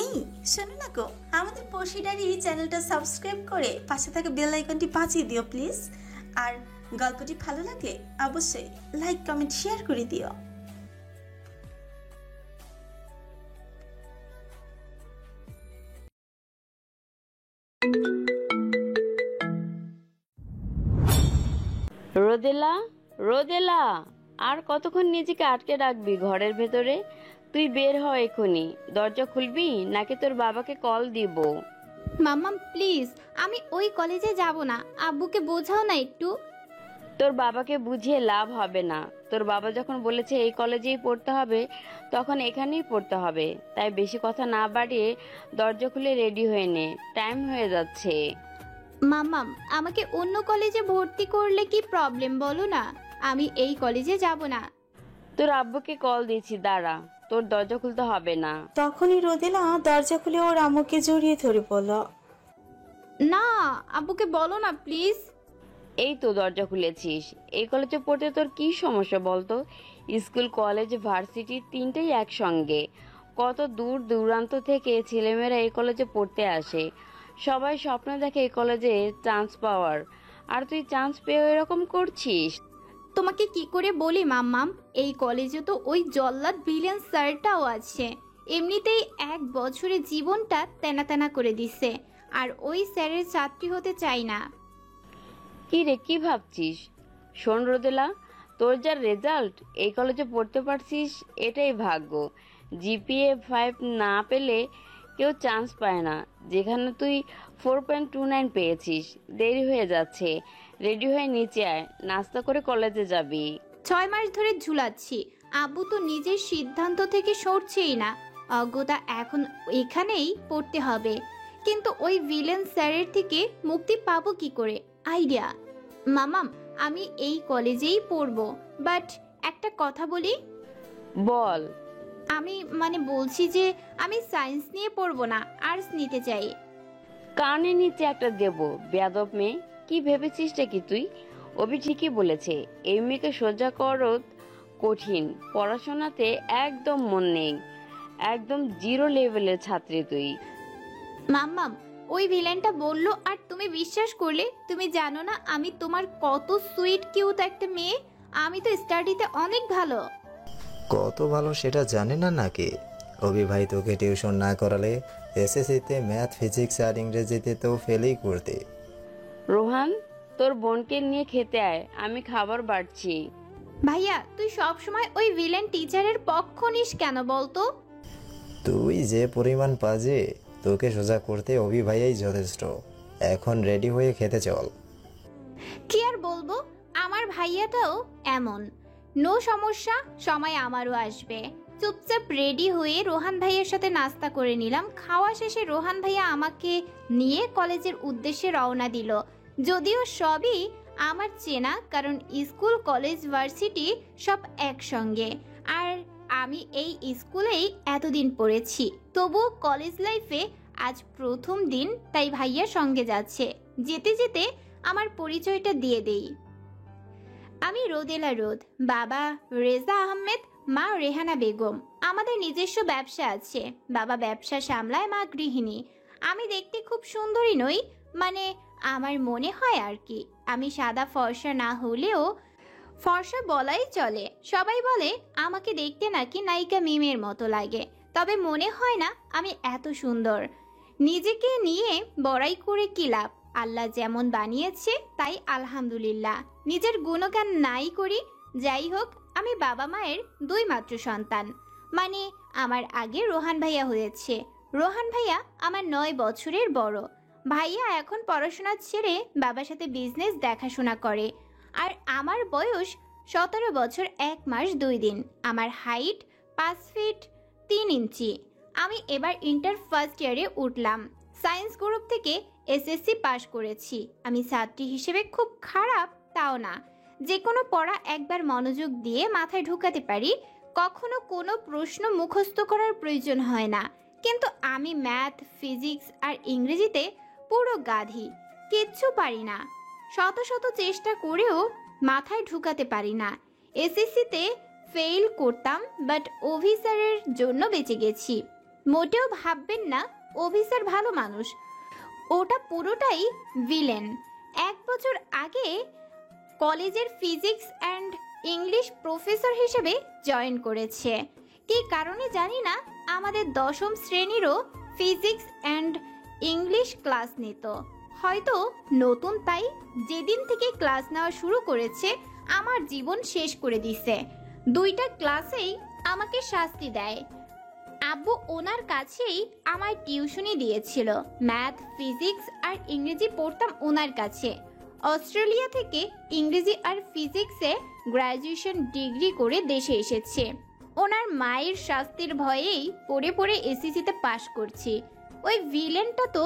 এই শোনো না গো, আমাদের পড়শিডারি চ্যানেলটা সাবস্ক্রাইব করে পাশে থাকা বেল আইকনটি বাজিয়ে দিও প্লিজ। আর গল্পটি ভালো লাগলে অবশ্যই লাইক কমেন্ট শেয়ার করে দিও। রোদেলা, রোদেলা, আর কতক্ষণ নিজেকে আটকে রাখবি ঘরের ভেতরে? তুই বের হ এখনই। দরজা খুলবি নাকি তোর বাবাকে কল দিব? মাম্মা প্লিজ, আমি ওই কলেজে যাব না। আব্বুকে বোঝাও না একটু। তোর বাবাকে বুঝিয়ে লাভ হবে না। তোর বাবা যখন বলেছে এই কলেজেই পড়তে হবে, তখন এখানেই পড়তে হবে। তাই বেশি কথা না বাড়িয়ে দরজা খুলে রেডি হয়ে নে, টাইম হয়ে যাচ্ছে। মাম্মাম, আমাকে অন্য কলেজে ভর্তি করলে কি প্রবলেম বলো না? আমি এই কলেজে যাব না। তোর আব্বুকে কল দিয়েছি, দাঁড়া। তোর দরজা খুলতে হবে না। তখনই রোদেলা দরজা খুলে ওর আম্মুকে জড়িয়ে ধরে বলল, না, আব্বুকে বলো না প্লিজ। এই তো দরজা খুলেছিস। এই কলেজে পড়তে তোর কি সমস্যা বলতো? স্কুল, কলেজ, ভার্সিটি তিনটেই একসঙ্গে। কত দূর দূরান্ত থেকে ছেলেমেয়েরা এই কলেজে পড়তে আসে। সবাই স্বপ্ন দেখে এই কলেজে চান্স পাওয়ার, আর তুই চান্স পেয়ে এরকম করছিস। তোমাকে কি করে বলি মাম্মাম, এই কলেজে তো ওই জল্লাদ ভিলেন স্যারটাও আছে। এমনিতেই 1 বছরে জীবনটা তেনা তেনা করে দিছে, আর ওই স্যারের ছাত্রী হতে চাই না। কি রে, কি ভাবছিস? শোন রোদেলা, তোর যা রেজাল্ট, এই কলেজে পড়তে পারছিস এটাই ভাগ্য। জিপিএ 5 না পেলে কেউ চান্স পায় না, যেখানে তুই 4.29 পেয়েছিস। দেরি হয়ে যাচ্ছে, রেডি হয়ে নিচে আয়, নাস্তা করে কলেজে যাবি। 6 মাস ধরে ঝুলাচ্ছি, আব্বু তো নিজের সিদ্ধান্ত থেকে সরছেই না। অজ্ঞতা এখন এখানেই পড়তে হবে, কিন্তু ওই ভিলেন স্যারের থেকে মুক্তি পাবো কি করে? আইডিয়া। মামাম, আমি এই কলেজেই পড়বো, বাট একটা কথা বলি। বল। আমি বলছি যে আমি সায়েন্স নিয়ে পড়বো না, আর্টস নিতে চাই। কানে নিচে একটা দেব, বেয়াদব মেয়ে। কি ভেবেছিসটা কি তুই? অভি ঠিকই বলেছে, এই মেয়েকে সোজা করত কঠিন। পড়াশোনাতে একদম মন নেই, একদম জিরো লেভেলের ছাত্রী তুই। মাম্মাম, ওই ভিলেনটা বললো আর তুমি বিশ্বাস করলে? তুমি জানো না আমি তোমার কত সুইট কিউট একটা মেয়ে। আমি তো স্টাডিতে অনেক ভালো। কত ভালো সেটা জানে না নাকি? অভি ভাই তোকে টিউশন না করালে এসএসসিতে ম্যাথ, ফিজিক্স আর ইংরেজিতে তো ফেলই করতে। রোহান, তোর বোনকে নিয়ে খেতে আয়, আমি খাবার বাড়ছি। ভাইয়া, তুই সব সময় ওই ভিলেন টিচারের পক্ষ নিস কেন বলতো? তুই যে পরিমাণ পাজে, তোকে সোজা করতে অভি ভাইয়াই যথেষ্ট। এখন রেডি হয়ে খেতে চল। কি আর বলবো, আমার ভাইয়াটাও এমন। নো সমস্যা, সময় আমারও আসবে। চুপচাপ রেডি হয়ে রোহান ভাইয়ের সাথে নাস্তা করে নিলাম। খাওয়া শেষে রোহান ভাইয়া আমাকে নিয়ে কলেজের উদ্দেশ্যে রওনা দিল। যদিও সবই আমার চেনা, কারণ স্কুল, কলেজ, ভার্সিটি সব একসঙ্গে। আর আমি এই স্কুলেই এতদিন পড়েছি, তবুও কলেজ লাইফে আজ প্রথম দিন, তাই ভাইয়ার সঙ্গে যাচ্ছে। যেতে যেতে আমার পরিচয়টা দিয়ে দেই। আমি রোদেলা রোদ, বাবা রেজা আহমেদ, মা রেহানা বেগম। আমাদের নিজস্ব ব্যবসা আছে, বাবা ব্যবসা সামলায়, মা গৃহিণী। আমি দেখতে খুব সুন্দরী নই, আমার মনে হয় আর কি। আমি সাদা ফর্সা না হলেও ফর্সা বলাই চলে। সবাই বলে আমাকে দেখতে নাকি নায়িকা মিমের মতো লাগে, তবে মনে হয় না আমি এত সুন্দর। নিজেকে নিয়ে বড়াই করে কি লাভ? আল্লাহ যেমন বানিয়েছে তাই আলহামদুলিল্লাহ, নিজের গুণগান নাই করি। যাই হোক, আমি বাবা মায়ের 2 মাত্র সন্তান। আমার আগে রোহান ভাইয়া হয়েছে। রোহান ভাইয়া আমার 9 বছরের বড়। ভাইয়া এখন পড়াশোনা ছেড়ে বাবার সাথে বিজনেস দেখাশোনা করে। আর আমার বয়স 17 বছর 1 মাস 2 দিন। আমার হাইট 5 ফিট 3 ইঞ্চি। আমি এবার ইন্টার ফার্স্ট ইয়ারে উঠলাম। সায়েন্স গ্রুপ থেকে এসএসসি পাশ করেছি। আমি ছাত্রী হিসেবে খুব খারাপ তাও না, যে কোনো পড়া একবার মনোযোগ দিয়ে মাথায় ঢুকাতে পারি। কখনো কোনো প্রশ্ন মুখস্থ করার প্রয়োজন হয় না। কিন্তু আমি ম্যাথ, ফিজিক্স আর ইংরেজিতে পুরো গাধি, কিচ্ছু পারি না। শত শত চেষ্টা করেও মাথায় ঢুকাতে পারি না। এসএসসিতে ফেল করতাম, বাট অফিসারের জন্য বেঁচে গেছি। মোটেও ভাববেন না অফিসার ভালো মানুষ, ওটা পুরোটাই ভিলেন। 1 বছর আগে কলেজের ফিজিক্স অ্যান্ড ইংলিশ প্রফেসর হিসেবে জয়েন করেছে। কী কারণে জানি না, আমাদের 10ম শ্রেণীরও ফিজিক্স অ্যান্ড ইংলিশ ক্লাস নিত। হয়তো নতুন, তাই যেদিন থেকে ক্লাস নেওয়া শুরু করেছে আমার জীবন শেষ করে দিছে। 2টা ক্লাসেই আমাকে শাস্তি দেয়। আব্বু ওনার কাছেই আমায় টিউশনি দিয়েছিল। ম্যাথ, ফিজিক্স আর ইংরেজি পড়তাম ওনার কাছে। অস্ট্রেলিয়া থেকে ইংরেজি আর ফিজিক্সে গ্র্যাজুয়েশন ডিগ্রি করে দেশে এসেছে। ওনার মায়ের শাস্তির ভয়েই পড়ে পড়ে এসএসসিতে পাশ করছি। ওই ভিলেনটা তো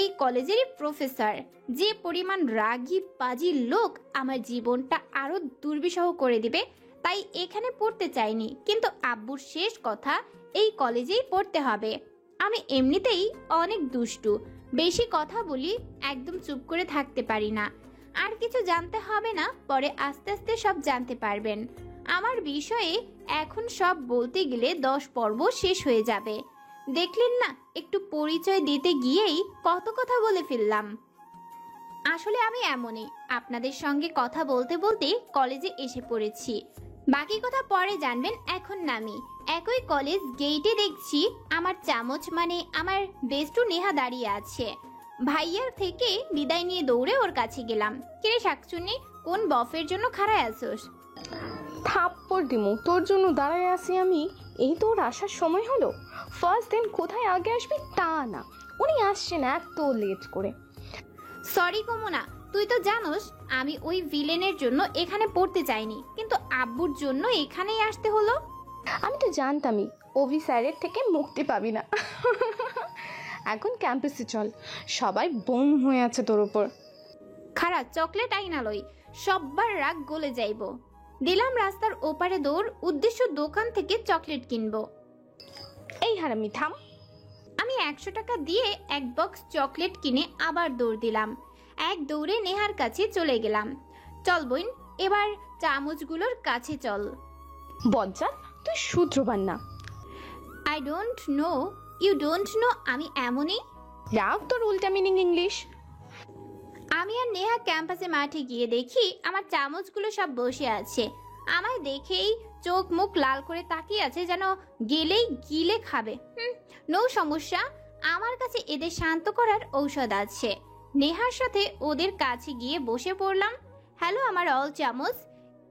এই কলেজেরই প্রফেসর। যে পরিমাণ রাগী পাজি লোক, আমার জীবনটা আরো দুর্বিষহ করে দিবে, তাই এখানে পড়তে চাইনি। কিন্তু আব্বুর শেষ কথা, এই কলেজেই পড়তে হবে। আমি এমনিতেই অনেক দুষ্টু, বেশি কথা বলি, একদম চুপ করে থাকতে পারি না। আর কিছু জানতে হবে না, পরে আস্তে আস্তে সব জানতে পারবেন। আমার বিষয়ে এখন সব বলতে গেলে 10 পর্ব শেষ হয়ে যাবে। দেখলেন না, একটু পরিচয় দিতে গিয়েই কত কথা বলে ফেললাম। আসলে আমি এমনই, আপনাদের সঙ্গে কথা বলতে বলতে কলেজে এসে পড়েছি। বাকি কথা পরে জানবেন, এখন নামি। একই কলেজ গেইটে দেখছি আমার চামচ মানে আমার বেস্টু নেহা দাঁড়িয়ে আছে। ভাইয়ার থেকে বিদায় নিয়ে দৌড়ে ওর কাছে গেলাম। কিরে শাকচুন্নি, কোন বফের জন্য খাড়ায় আসোস? থাপ্পড় দিমু, তোর জন্য দাঁড়ায় আছি আমি। এই তোর আসার সময় হলো? ফার্স্ট দিন কোথায় আগে আসবি তা না, উনি আসছেন এত লেট করে। সরি কমুনা, তুই তো জানোস আমি ওই ভিলেনের জন্য এখানে পড়তে চাইনি, কিন্তু আব্বুর জন্য এখানেই আসতে হলো। আমি তো জানতামই অভি স্যারের থেকে মুক্তি পাবি না। এখন ক্যাম্পাসে চল, সবাই বোম হয়ে আছে তোর উপর। খারাপ চকলেট আইনা লই, সব্বার রাগ গলে যাইব। দিলাম রাস্তার ওপারে দৌড়, উদ্দেশ্য দোকান থেকে চকলেট কিনবো। এই হারামি থাম। আমি 100 টাকা দিয়ে এক বক্স চকলেট কিনে আবার দৌড় দিলাম। এক দৌড়ে নেহার কাছে চলে গেলাম। চল বোন, এবার চামচগুলোর কাছে চল। বজ্জাত, তুই শুধরোবার না। I don't know, you don't know, আমি এমনই। রাগ তোর উল্টা মিনিং ইংলিশ। আমি আর নেহা ক্যাম্পাসে মাঠে গিয়ে দেখি আমার চামচগুলো সব বসে আছে। আমায় দেখেই চোখ মুখ লাল করে তাকিয়ে আছে, যেন গেলেই গিলে খাবে। নো সমস্যা, আমার কাছে এদের শান্ত করার ঔষধ আছে। নেহার সাথে ওদের কাছে গিয়ে বসে পড়লাম। হ্যালো আমার অল চামচ,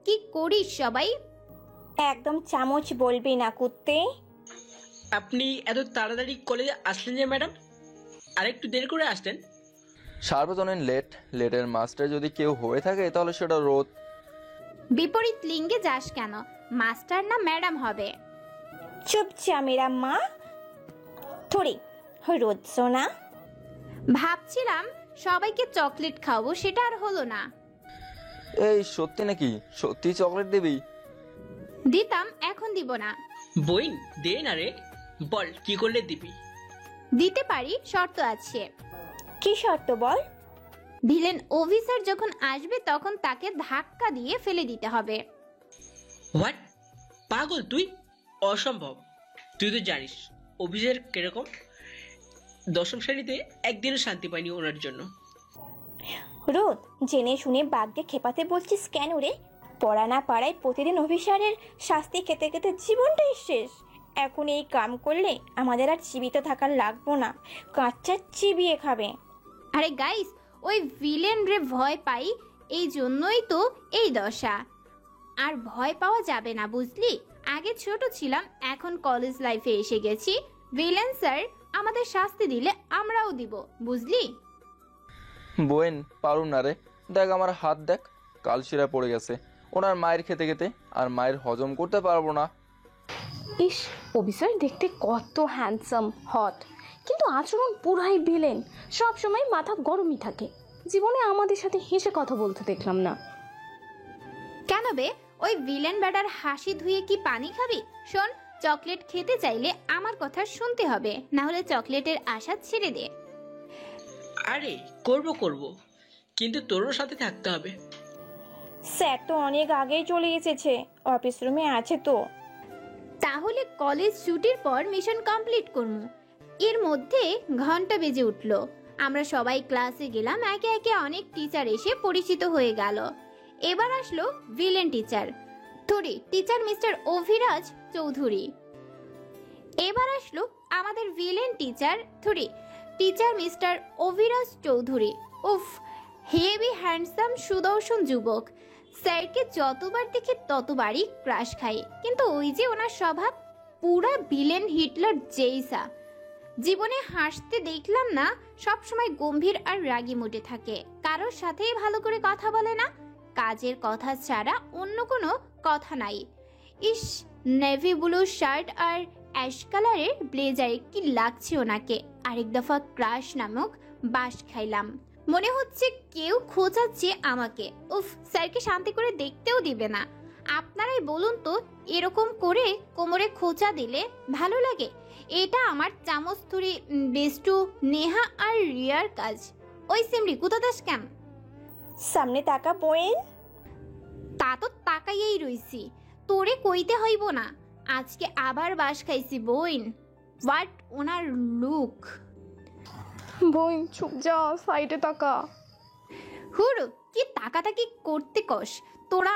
কি করিস সবাই? একদম চামচ বলবি না কুত্তে। আপনি এত তাড়াতাড়ি কলেজে আসলেন যে ম্যাডাম? আরেকটু দেরি করে আসতেন। সার্বজনীন লেটের মাস্টার যদি কেউ হয়ে থাকে তাহলে সেটা রোদ। বিপরীত লিঙ্গে যাস কেন? মাস্টার না ম্যাডাম হবে? চুপচা মেরা মা থোড়ি রোদ সোনা। ভাবছিলাম সবাইকে চকলেট খাওয়াবো, সেটা আর হলো না। এই সত্যি নাকি? সত্যি চকলেট দিবি? দিতাম, এখন দিব না। বইন দে না রে, বল কি করলে দিবি? দিতে পারি, শর্ত আছে। কি শর্ত বল? ভিলেন অফিসার যখন আসবে তখন তাকে ধাক্কা দিয়ে ফেলে দিতে হবে। হোয়াট? পাগল তুই? অসম্ভব। তুই তো জানিস অফিসের কিরকম। 10ম শ্রেণীতে একদিনও শান্তি পাইনি ওনার জন্য। রোদ, জেনে শুনে বাঘকে খেপাতে বলছিস কেন রে? পড়া না পাড়ায় প্রতিদিন অফিসারের শাস্তি খেতে খেতে জীবনটাই শেষ। এখন এই কাম করলে আমাদের আর জীবিত থাকার লাগবো না, কাঁচা চিবিয়ে খাবে। আরে গাইস, ওই ভিলেন রে ভয় পাই, এই জন্যই তো এই দশা। আর ভয় পাওয়া যাবে না, বুঝলি? আগে ছোট ছিলাম, এখন কলেজ লাইফে এসে গেছি। ভিলেন স্যার আমাদের শাস্তি দিলে আমরাও দিব, বুঝলি? বোন পারুম না রে, দেখ আমার হাত দেখ, কালশিরা পড়ে গেছে ওনার মায়ের খেতে খেতে, আর মায়ের হজম করতে পারবো না। ইস, অফিসার দেখতে কত হ্যান্ডসাম, হট, কিন্তু আচরণ পুরাই ভিলেন। সব সময় মাথা গরমই থাকে। জীবনে আমাদের সাথে হেসে কথা বলতে দেখলাম না। কেন বে, ওই ভিলেন ব্যাটার হাসি ধুয়ে কি পানি খাবি? শোন, চকলেট খেতে চাইলে আমার কথা শুনতে হবে, না হলে চকলেটের আশা ছেড়ে দে। আরে করব, কিন্তু তোরও সাথে থাকতে হবে। স্যার তো অনেক আগেই চলে এসেছে, অফিস রুমে আছে তো। তাহলে কলেজ ছুটির পর মিশন কমপ্লিট করবো। এর মধ্যে ঘন্টা বেজে উঠল। আমরা সবাই ক্লাসে গেলাম, একে একে অনেক টিচার এসে পরিচিত হয়ে গেল। এবার আসলো villain teacher teacher mister Abhiraj Chowdhury. এবার আসলো আমাদের villain teacher mister Abhiraj Chowdhury. উফ, হেভি হ্যান্ডসাম সুদর্শন যুবক। স্যারকে যতবার দেখি ততবারই ক্রাশ খাই, কিন্তু ওই যে ওনার স্বভাব পুরা ভিলেন হিটলার জেইসা। জীবনে হাসতে দেখলাম না, সব সময় গম্ভীর আর রাগী মুডে থাকে, কারোর সাথেই ভালো করে কথা বলে না, কাজের কথা ছাড়া অন্য কোনো কথা নাই। ইস, নেভি ব্লু শার্ট আর অ্যাশ কালারের ব্লেজারে কি লাগছে ওনাকে। আরেক দফা ক্রাশ নামক বাস খাইলাম, মনে হচ্ছে কেউ খোঁচাচ্ছে আমাকে। উফ, স্যারকে শান্তি করে দেখতেও দিবে না। আপনারাই বলুন তো, এরকম করে কোমরে খোঁচা দিলে ভালো লাগে? এটা আমার চামচ ধরে বেস্টু নেহা আর রিয়ার কাজ। ওই সিমরি কুতাদাস কেন? সামনে তাকা বইন। তা তো তাকাইয়েই রইছি, তোরে কইতে হইব না। আজকে আবার বাস খাইছি বইন। What owner look! বোন চুপ যা, সাইডে তাকা। হুড়, কি তাকাতাকি করতে কস তোরা?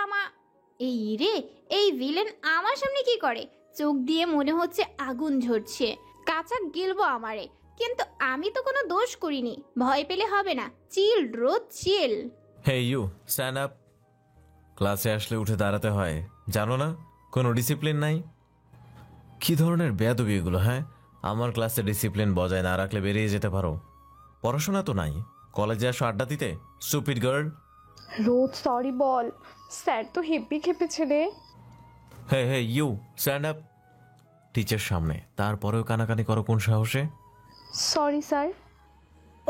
এই রে, এই ভিলেন আমার সামনে কি করে? চোখ দিয়ে মনে হচ্ছে আগুন ঝরছে, কাঁচা গিলবো আমারে। কিন্তু আমি তো কোনো দোষ করিনি, ভয় পেলে হবে না। Chill Rod chill. Hey you, stand up. ক্লাসে আসলে উঠে দাঁড়াতে হয়, জানো না? কোনো ডিসিপ্লিন নাই। কি ধরনের বেয়াদবি এগুলো? হ্যাঁ, আমার ক্লাসে ডিসিপ্লিন বজায় না রাখলে বেরিয়ে যেতে পারো। পড়াশোনা তো নাই, কলেজে আসো আড্ডা দিতে? Stupid girl. রোদ সরি বল, স্যার তো হেব্বি খেপেছে রে। Hey hey you, stand up. Teacher সামনে, তারপরেও কানাকানি করো কোন সাহসে? Sorry sir.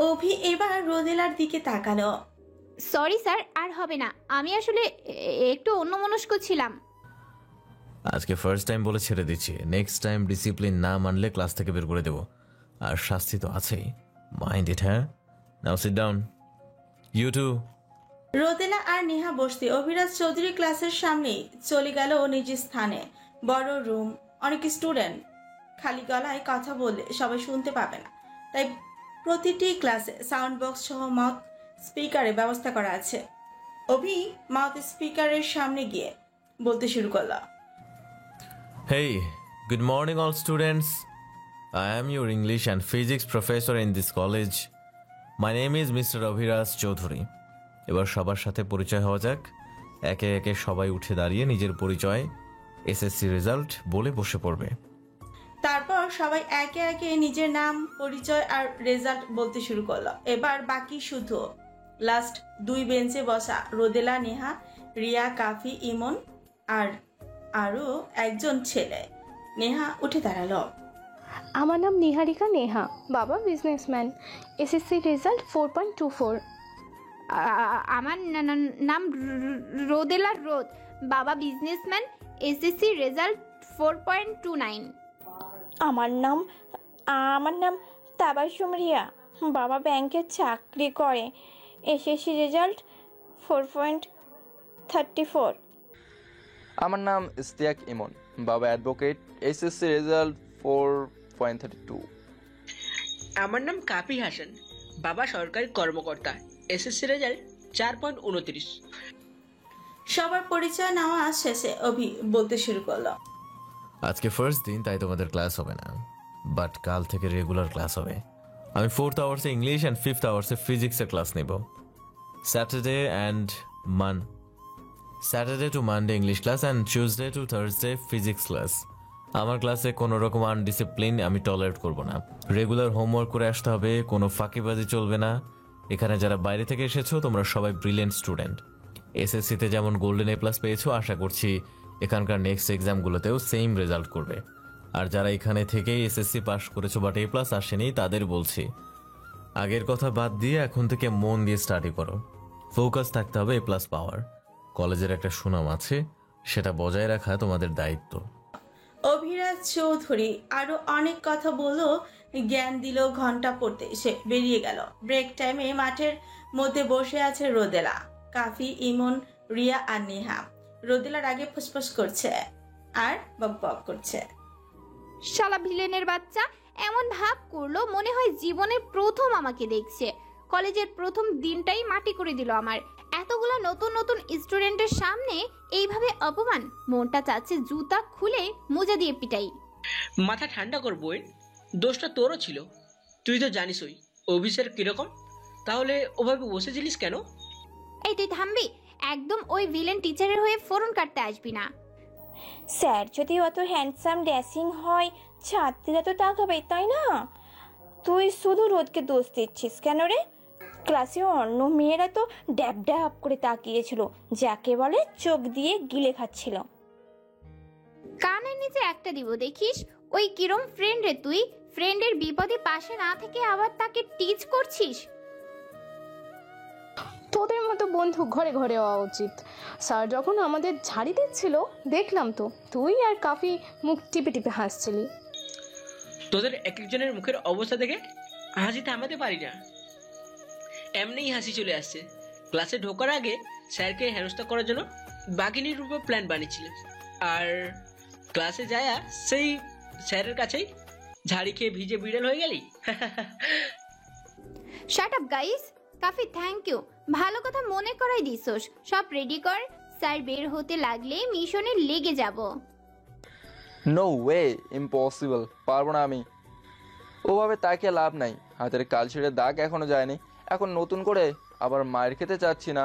অভি এবার রোদেলার দিকে তাকালো। সরি স্যার, আর হবে না। আমি আসলে একটু অন্যমনস্ক ছিলাম। আজকে ফার্স্ট টাইম বলে ছেড়ে দিচ্ছি, নেক্সট টাইম ডিসিপ্লিন না মানলে ক্লাস থেকে বের করে দেবো। আর শাস্তি তো আছেই, মাইন্ড ইট। হ্যাঁ, now sit down. You too. Rodela আর নেহা বসতে অভিরাজ চৌধুরী ক্লাসের সামনেই চলে গেল নিজ স্থানে। বড় রুম, অনেক স্টুডেন্ট, খালি গলায় কথা বললে সবাই শুনতে পাবে না, তাই প্রতিটি ক্লাসে সাউন্ড বক্স সহ মাউথ স্পিকারের ব্যবস্থা করা আছে। অভি মাউথ স্পিকারের সামনে গিয়ে বলতে শুরু করলো, Hey, good morning all students. I am your English and Physics professor in this college. My name is Mr. Abhiraz Choudhury. এবার সবার সাথে পরিচয় হওয়া যাক। একে একে সবাই উঠে দাঁড়িয়ে নিজের পরিচয়, এসএসসি রেজাল্ট বলে বসে পড়বে। তারপর সবাই একে একে নিজের নাম, পরিচয় আর রেজাল্ট বলতে শুরু করলো। এবার বাকি শুধু লাস্ট দুই বেঞ্চে বসা রোদেলা, নেহা, রিয়া, কাফি, ইমন আর আরও একজন ছেলে। নেহা উঠে দাঁড়ালো। আমার নাম নিহারিকা নেহা, বাবা বিজনেসম্যান, এসএসসি রেজাল্ট 4.24। আমার নাম রোদেলা রোদ, বাবা বিজনেসম্যান, এসএসসি রেজাল্ট 4.29। আমার নাম তাবাসুম রিয়া, বাবা ব্যাংকে চাকরি করে, এসএসসি রেজাল্ট 4.34। আমার নাম ইস্তিয়াক ইমন, বাবা অ্যাডভোকেট, এসএসসি রেজাল্ট 4.32। আমার নাম কাপি হাসান, বাবা সরকারি কর্মকর্তা, এসএসসি রেজাল্ট 4.29। সবার পরিচয় নেওয়া শেষে অভি বলতে শুরু করলো, আজকে ফার্স্ট দিন, তাই তোমাদের ক্লাস হবে না, বাট কাল থেকে রেগুলার ক্লাস হবে। আমি 4th আওয়ার্সে ইংলিশ অ্যান্ড 5th আওয়ার্সে ফিজিক্সের ক্লাস নেব। Saturday to Monday English class and Tuesday to Thursday physics class. আমার ক্লাসে কোনো রকম আনডিসিপ্লিন আমি টলারেট করব না। রেগুলার হোমওয়ার্ক করে আসতে হবে, কোনো ফাঁকিবাজি চলবে না। এখানে যারা বাইরে থেকে এসেছো তোমরা সবাই ব্রিলিয়েন্ট স্টুডেন্ট। এসএসসিতে যেমন গোল্ডেন A+ পেয়েছো, আশা করছি এখানকার নেক্সট এক্সামগুলোতেও সেম রেজাল্ট করবে। আর যারা এখানে থেকেই এসএসসি পাস করেছো বাট A+ আসেনি, তাদের বলছি আগের কথা বাদ দিয়ে এখন থেকে মন দিয়ে স্টাডি করো। ফোকাস থাকতে হবে A+ পাওয়ার। কলেজের একটা সুনাম আছে, সেটা বজায় রাখা তোমাদের দায়িত্ব। অভিরাজ চৌধুরী আরো অনেক কথা বললো, জ্ঞান দিল। ঘন্টা পড়তে সে বেরিয়ে গেল। ব্রেক টাইমে মাঠের মধ্যে বসে আছে রোদেলা, কাফি, ইমন, রিয়া আর নেহা। রোদেলার আগে ফুসফুস করছে, আর বক বক করছে। শালা ভিলেনের বাচ্চা এমন ভাব করলো মনে হয় জীবনের প্রথম আমাকে দেখছে। কলেজের প্রথম দিনটাই মাটি করে দিল আমার। এতগুলো নতুন নতুন স্টুডেন্টের সামনে এইভাবে অপমান, মনটা চাচ্ছে জুতা খুলে মোজা দিয়ে পিটাই। মাথা ঠান্ডা কর বোন, দোষটা তোরও ছিল। তুই তো জানিসই অফিসের কিরকম, তাহলে ওভাবে বসেছিলিস কেন? এই তুই থামবি? একদম ওই ভিলেন টিচারের হয়ে ফোরন কাটতে আসবি না। স্যার যদি অত হ্যান্ডসাম ড্যাসিং হয় ছাত্রীরা তো তাকাবে, তাই না? তুই শুধু রোদকে দোষ দিচ্ছিস কেন রে? ক্লাসে অন্য মেয়েরা তো ড্যাব ড্যাব করে তাকিয়েছিল, যাকে বলে চোখ দিয়ে গিলে খাচ্ছিল। কানের নিচে একটা দিব দেখিস। ওই কিরম ফ্রেন্ড রে তুই? ফ্রেন্ডের বিপদে পাশে না থেকে আবার তাকে টিচ করছিস। তোদের মতো বন্ধু ঘরে ঘরে হওয়া উচিত। স্যার যখন আমাদের ঝাড়ি দিচ্ছিল দেখলাম তো তুই আর কাফি মুখ টিপে টিপে হাসছিলি। তোদের এক একজনের মুখের অবস্থা দেখে হাসি থামাতে পারি না, এমনিই হাসি চলে আসছে। ক্লাসে ঢোকার আগে স্যারকে হেনস্থা করার জন্য বাঘিনীর রূপে প্ল্যান বানিয়েছিল, আর ক্লাসে যায়া সেই স্যারের কাছেই ঝাড়ি খেয়ে ভিজে বিড়াল হয়ে গেলি। Shut up guys. কাফি থ্যাংক ইউ, ভালো কথা মনে করাই দিছস। সব রেডি কর, স্যার বের হতে লাগলে মিশনে লেগে যাব। নো ওয়ে, ইম্পসিবল, পারবো না আমি। ওভাবে তাকে লাভ নাই, হাতের কালশিটের দাগ এখনো যায়নি, এখন নতুন করে আবার মায়ের খেতে চাচ্ছি না।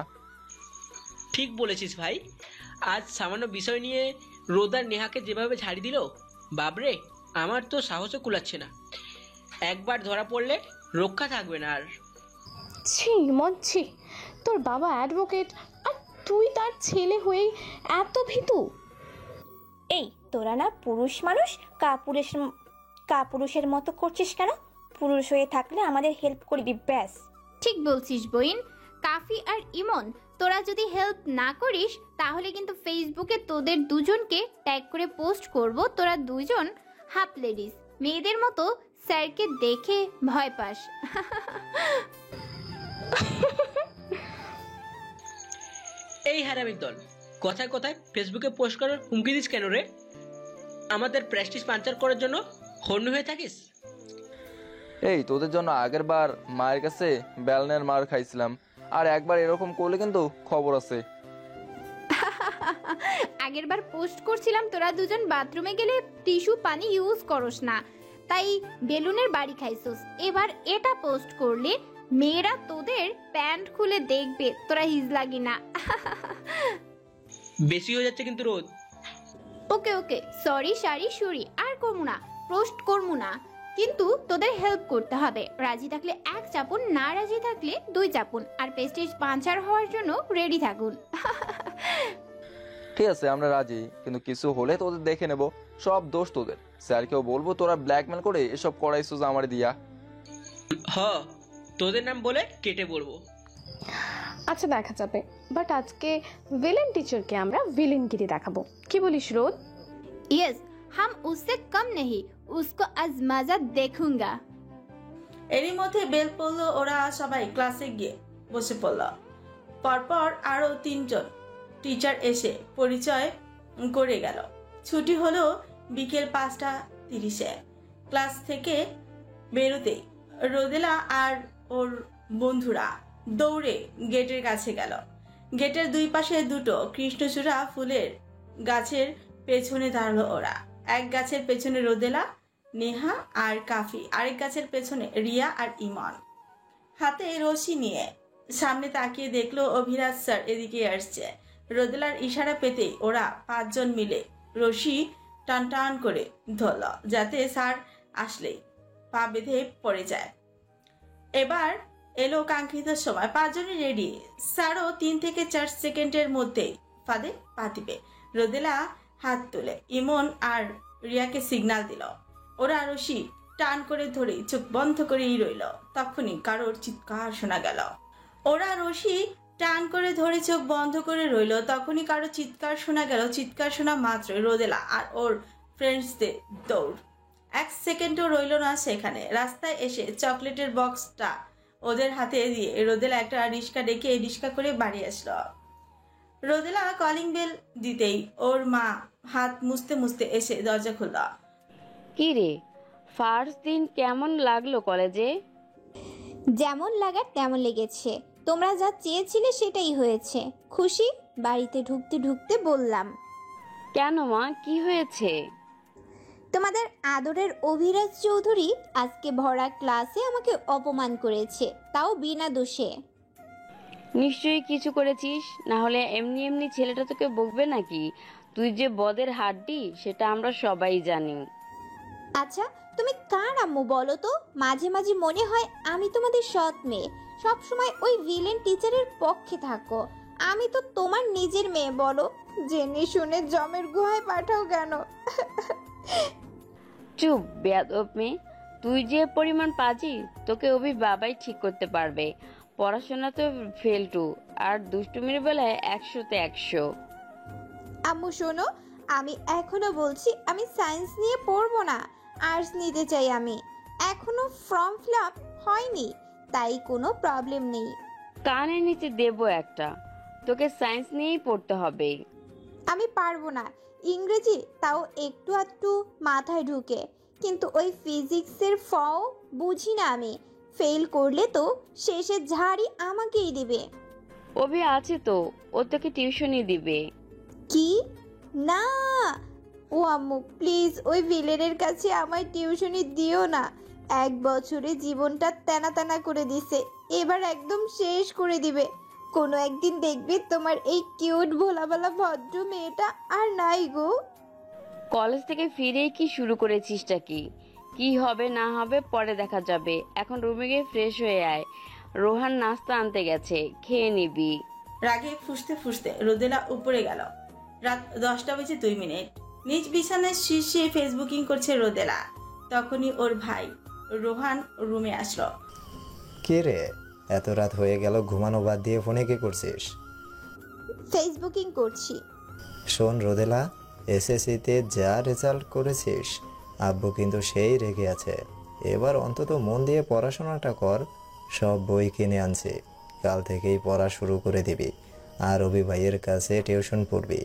ঠিক বলেছিস ভাই, আজ সামান্য বিষয় নিয়ে রোদার নেহাকে যেভাবে ঝাড়ি দিল, বাবরে আমার তো সাহসও কুলাচ্ছে না। একবার ধরা পড়লে রক্ষা থাকবে না আর। ছি মচ্ছি, তোর বাবা অ্যাডভোকেট আর তুই তার ছেলে হয়ে এত ভীতু। এই তোরা না পুরুষ মানুষ, কাপুরুষের মতো করছিস কেন? পুরুষ হয়ে থাকলে আমাদের হেল্প করবি ব্যাস। ঠিক বলছিস বইন। কাফি আর ইমন, তোরা যদি হেল্প না করিস তাহলে কিন্তু ফেসবুকে তোদের দুজনকে ট্যাগ করে পোস্ট করব তোরা দুজন হাফ লেডিস, মেয়েদের মতো স্যারকে দেখে ভয় পাস। এই হারামির দল, কথায় কথায় ফেসবুকে পোস্ট করার হুমকি দিস কেন রে? আমাদের প্রেস্টিজ পাঞ্চার করার জন্য হন্য হয়ে থাকিস? এই তোদের জন্য আগের বার মায়ের কাছে বেলনের মার খাইছিলাম, আর একবার এরকম করলে কিন্তু খবর আছে। আগের বার পোস্ট করছিলাম তোরা দুজন বাথরুমে গেলে টিস্যু পানি ইউজ করস না, তাই বেলুনের বাড়ি খাইছস। এবার এটা পোস্ট করলে মেয়েরা তোদের প্যান্ট খুলে দেখবে, তোরা হিজ লাগি না। বেশি হয়ে যাচ্ছে কিন্তু রোদ। ওকে ওকে, সরি সরি, আর করবো না, পোস্ট করবো না। কিন্তু তোদের হেল্প করতে হবে। রাজি থাকলে এক চাপুন, না রাজি থাকলে 2 চাপুন। আর প্রেস্টিজ পাঞ্চার হওয়ার জন্য রেডি থাকুন। ঠিক আছে আমরা রাজি, কিন্তু কিছু হলে তোদের দেখে নেব। সব দোষ তোদের। স্যারকেও বলবো তোরা ব্ল্যাকমেল করে এসব করাইছিস আমার দিয়া। হ, তোদের নাম বলে কেটে বলবো। আচ্ছা দেখা যাবে, বাট আজকে ভিলেন টিচারকে আমরা ভিলেনগিরি দেখাবো। কি বলিস রোদ? यस, हम उससे कम नहीं, उसको आजमाजा देखूंगा। এরই মধ্যে বেল পড়লো, ওরা সবাই ক্লাসে গিয়ে বসে পড়ল। পরপর আরো 3 জন টিচার এসে পরিচয় করে গেল। ছুটি হলো বিকেল 5:30-এ। ক্লাস থেকে বেরোতেই রোদেলা আর ওর বন্ধুরা দৌড়ে গেটের কাছে গেল। গেটের 2 পাশে 2টো কৃষ্ণচূড়া ফুলের গাছের পেছনে দাঁড়ালো ওরা। এক গাছের পেছনে রোদেলা, নেহা আর কাফি, আরেক গাছের পেছনে রিয়া আর ইমন। হাতে রশি নিয়ে সামনে তাকিয়ে দেখলো অভিরাজ স্যার এদিকে আসছে। রোদেলার ইশারা পেতেই ওরা 5 জন মিলে রশি টান টান করে ধরল, যাতে স্যার আসলেই পা বেঁধে পড়ে যায়। এবার এলো কাঙ্ক্ষিত সময়। 5 জনই রেডি। স্যারও 3 থেকে 4 সেকেন্ডের মধ্যেই ফাঁদে পা দিবে। রোদেলা হাত তুলে ইমন আর রিয়াকে সিগন্যাল দিল। ওরা রশি টান করে ধরে চোখ বন্ধ করেই রইল। তখনই কারোর চিৎকার শোনা গেল। ওরা রশি টান করে ধরে চোখ বন্ধ করে রইল। তখনই কারো চিৎকার শোনা গেল। চিৎকার শোনা মাত্র রোদেলা আর ওর ফ্রেন্ডসদের দৌড়। 1 সেকেন্ডও রইল না সেখানে। রাস্তায় এসে চকলেটের বক্সটা ওদের হাতে দিয়ে রোদেলা একটা রিক্সা ডেকে রিক্সা করে বাড়ি আসলো। রোদেলা কলিং বেল দিতেই ওর মা হাত মুছতে মুছতে এসে দরজা খুলল। কি রে, ফার্স্ট দিন কেমন লাগলো কলেজে? যেমন লাগার তেমন লেগেছে। তোমরা যা চেয়েছিলে সেটাই হয়েছে। খুশি? বাড়িতে ঢুকতে ঢুকতে বললাম। কেন মা, কি হয়েছে? তোমাদের আদরের অভিরাজ চৌধুরী আজকে ভরা ক্লাসে আমাকে অপমান করেছে, তাও বিনা দোষে। নিশ্চয়ই কিছু করেছিস, না হলে এমনি এমনি ছেলেটা তোকে বকবে নাকি? তুই যে বদের হাড্ডি সেটা আমরা সবাই জানি। আচ্ছা, তুমি কার আম্মু বলো তো? মাঝে মাঝে মনে হয় আমি তোমাদের সৎ মেয়ে, সবসময় ওই ভিলেন টিচারের পক্ষে থাকো। আমি তো তোমার নিজের মেয়ে, বলো। জেনে শুনে জমের গুহায় পাঠাও কেন? চুপ বেয়াদব মেয়ে, তুই যে পরিমাণ পাজি তোকে অভি বাবাই ঠিক করতে পারবে। পড়াশোনা তো ফেলটু, আর দুষ্টুমির বেলায় 100-তে 100। আম্মু শোনো, আমি এখনো বলছি আমি সায়েন্স নিয়ে পড়বো না, আর্টস নিতে চাই আমি। এখনো ফর্ম ফিল আপ হয়নি, তাই কোনো প্রবলেম নেই। কানের নিচে দেবো একটা, তোকে সায়েন্স নিয়েই পড়তে হবে। আমি পারবো না ইংরেজি, তাও একটু আধটু মাথায় ঢুকে, কিন্তু ওই ফিজিক্সের বুঝি না আমি। ফেল করলে তো শেষে ঝাড়ি আমাকেই দিবে। অভি আছে তো, ও তোকে টিউশনই দিবে। কি? না ও আম্মু, প্লিজ ওই ভিলেনের কাছে আমায় টিউশনি দিও না। 1 বছরে জীবনটা তেনা তেনা করে দিছে, এবার একদম শেষ করে দিবে। কোনো একদিন দেখবে তোমার এই কিউট ভোলাভালা ভদ্র মেয়েটা আর নাই গো। কলেজ থেকে ফিরেই কি শুরু করেছিসটা কি? কি হবে না হবে পরে দেখা যাবে। এখন রুমে গিয়ে ফ্রেশ হয়ে আয়, রোহান নাস্তা আনতে গেছে, খেয়ে নিবি। রাগে ফুঁসতে ফুঁসতে রোদেলা উপরে গেল। রাত 10:02। নিজ বিছানায় শীর্ষে ফেসবুকিং করছে রোদেলা। তখনই ওর ভাই রোহান রুমে আসলো। কে রে, এত রাত হয়ে গেল, ঘুমানো বাদ দিয়ে ফোনে কি করছিস? ফেসবুকিং করছি। শোন রোদেলা, এসএসসিতে যা রেজাল্ট করেছিস, আব্বু কিন্তু সেই রেগে আছে। এবার অন্তত মন দিয়ে পড়াশোনাটা কর। সব বই কিনে আনছি, কাল থেকেই পড়া শুরু করে দিবি, আর রবি ভাইয়ের কাছে টিউশন পড়বি।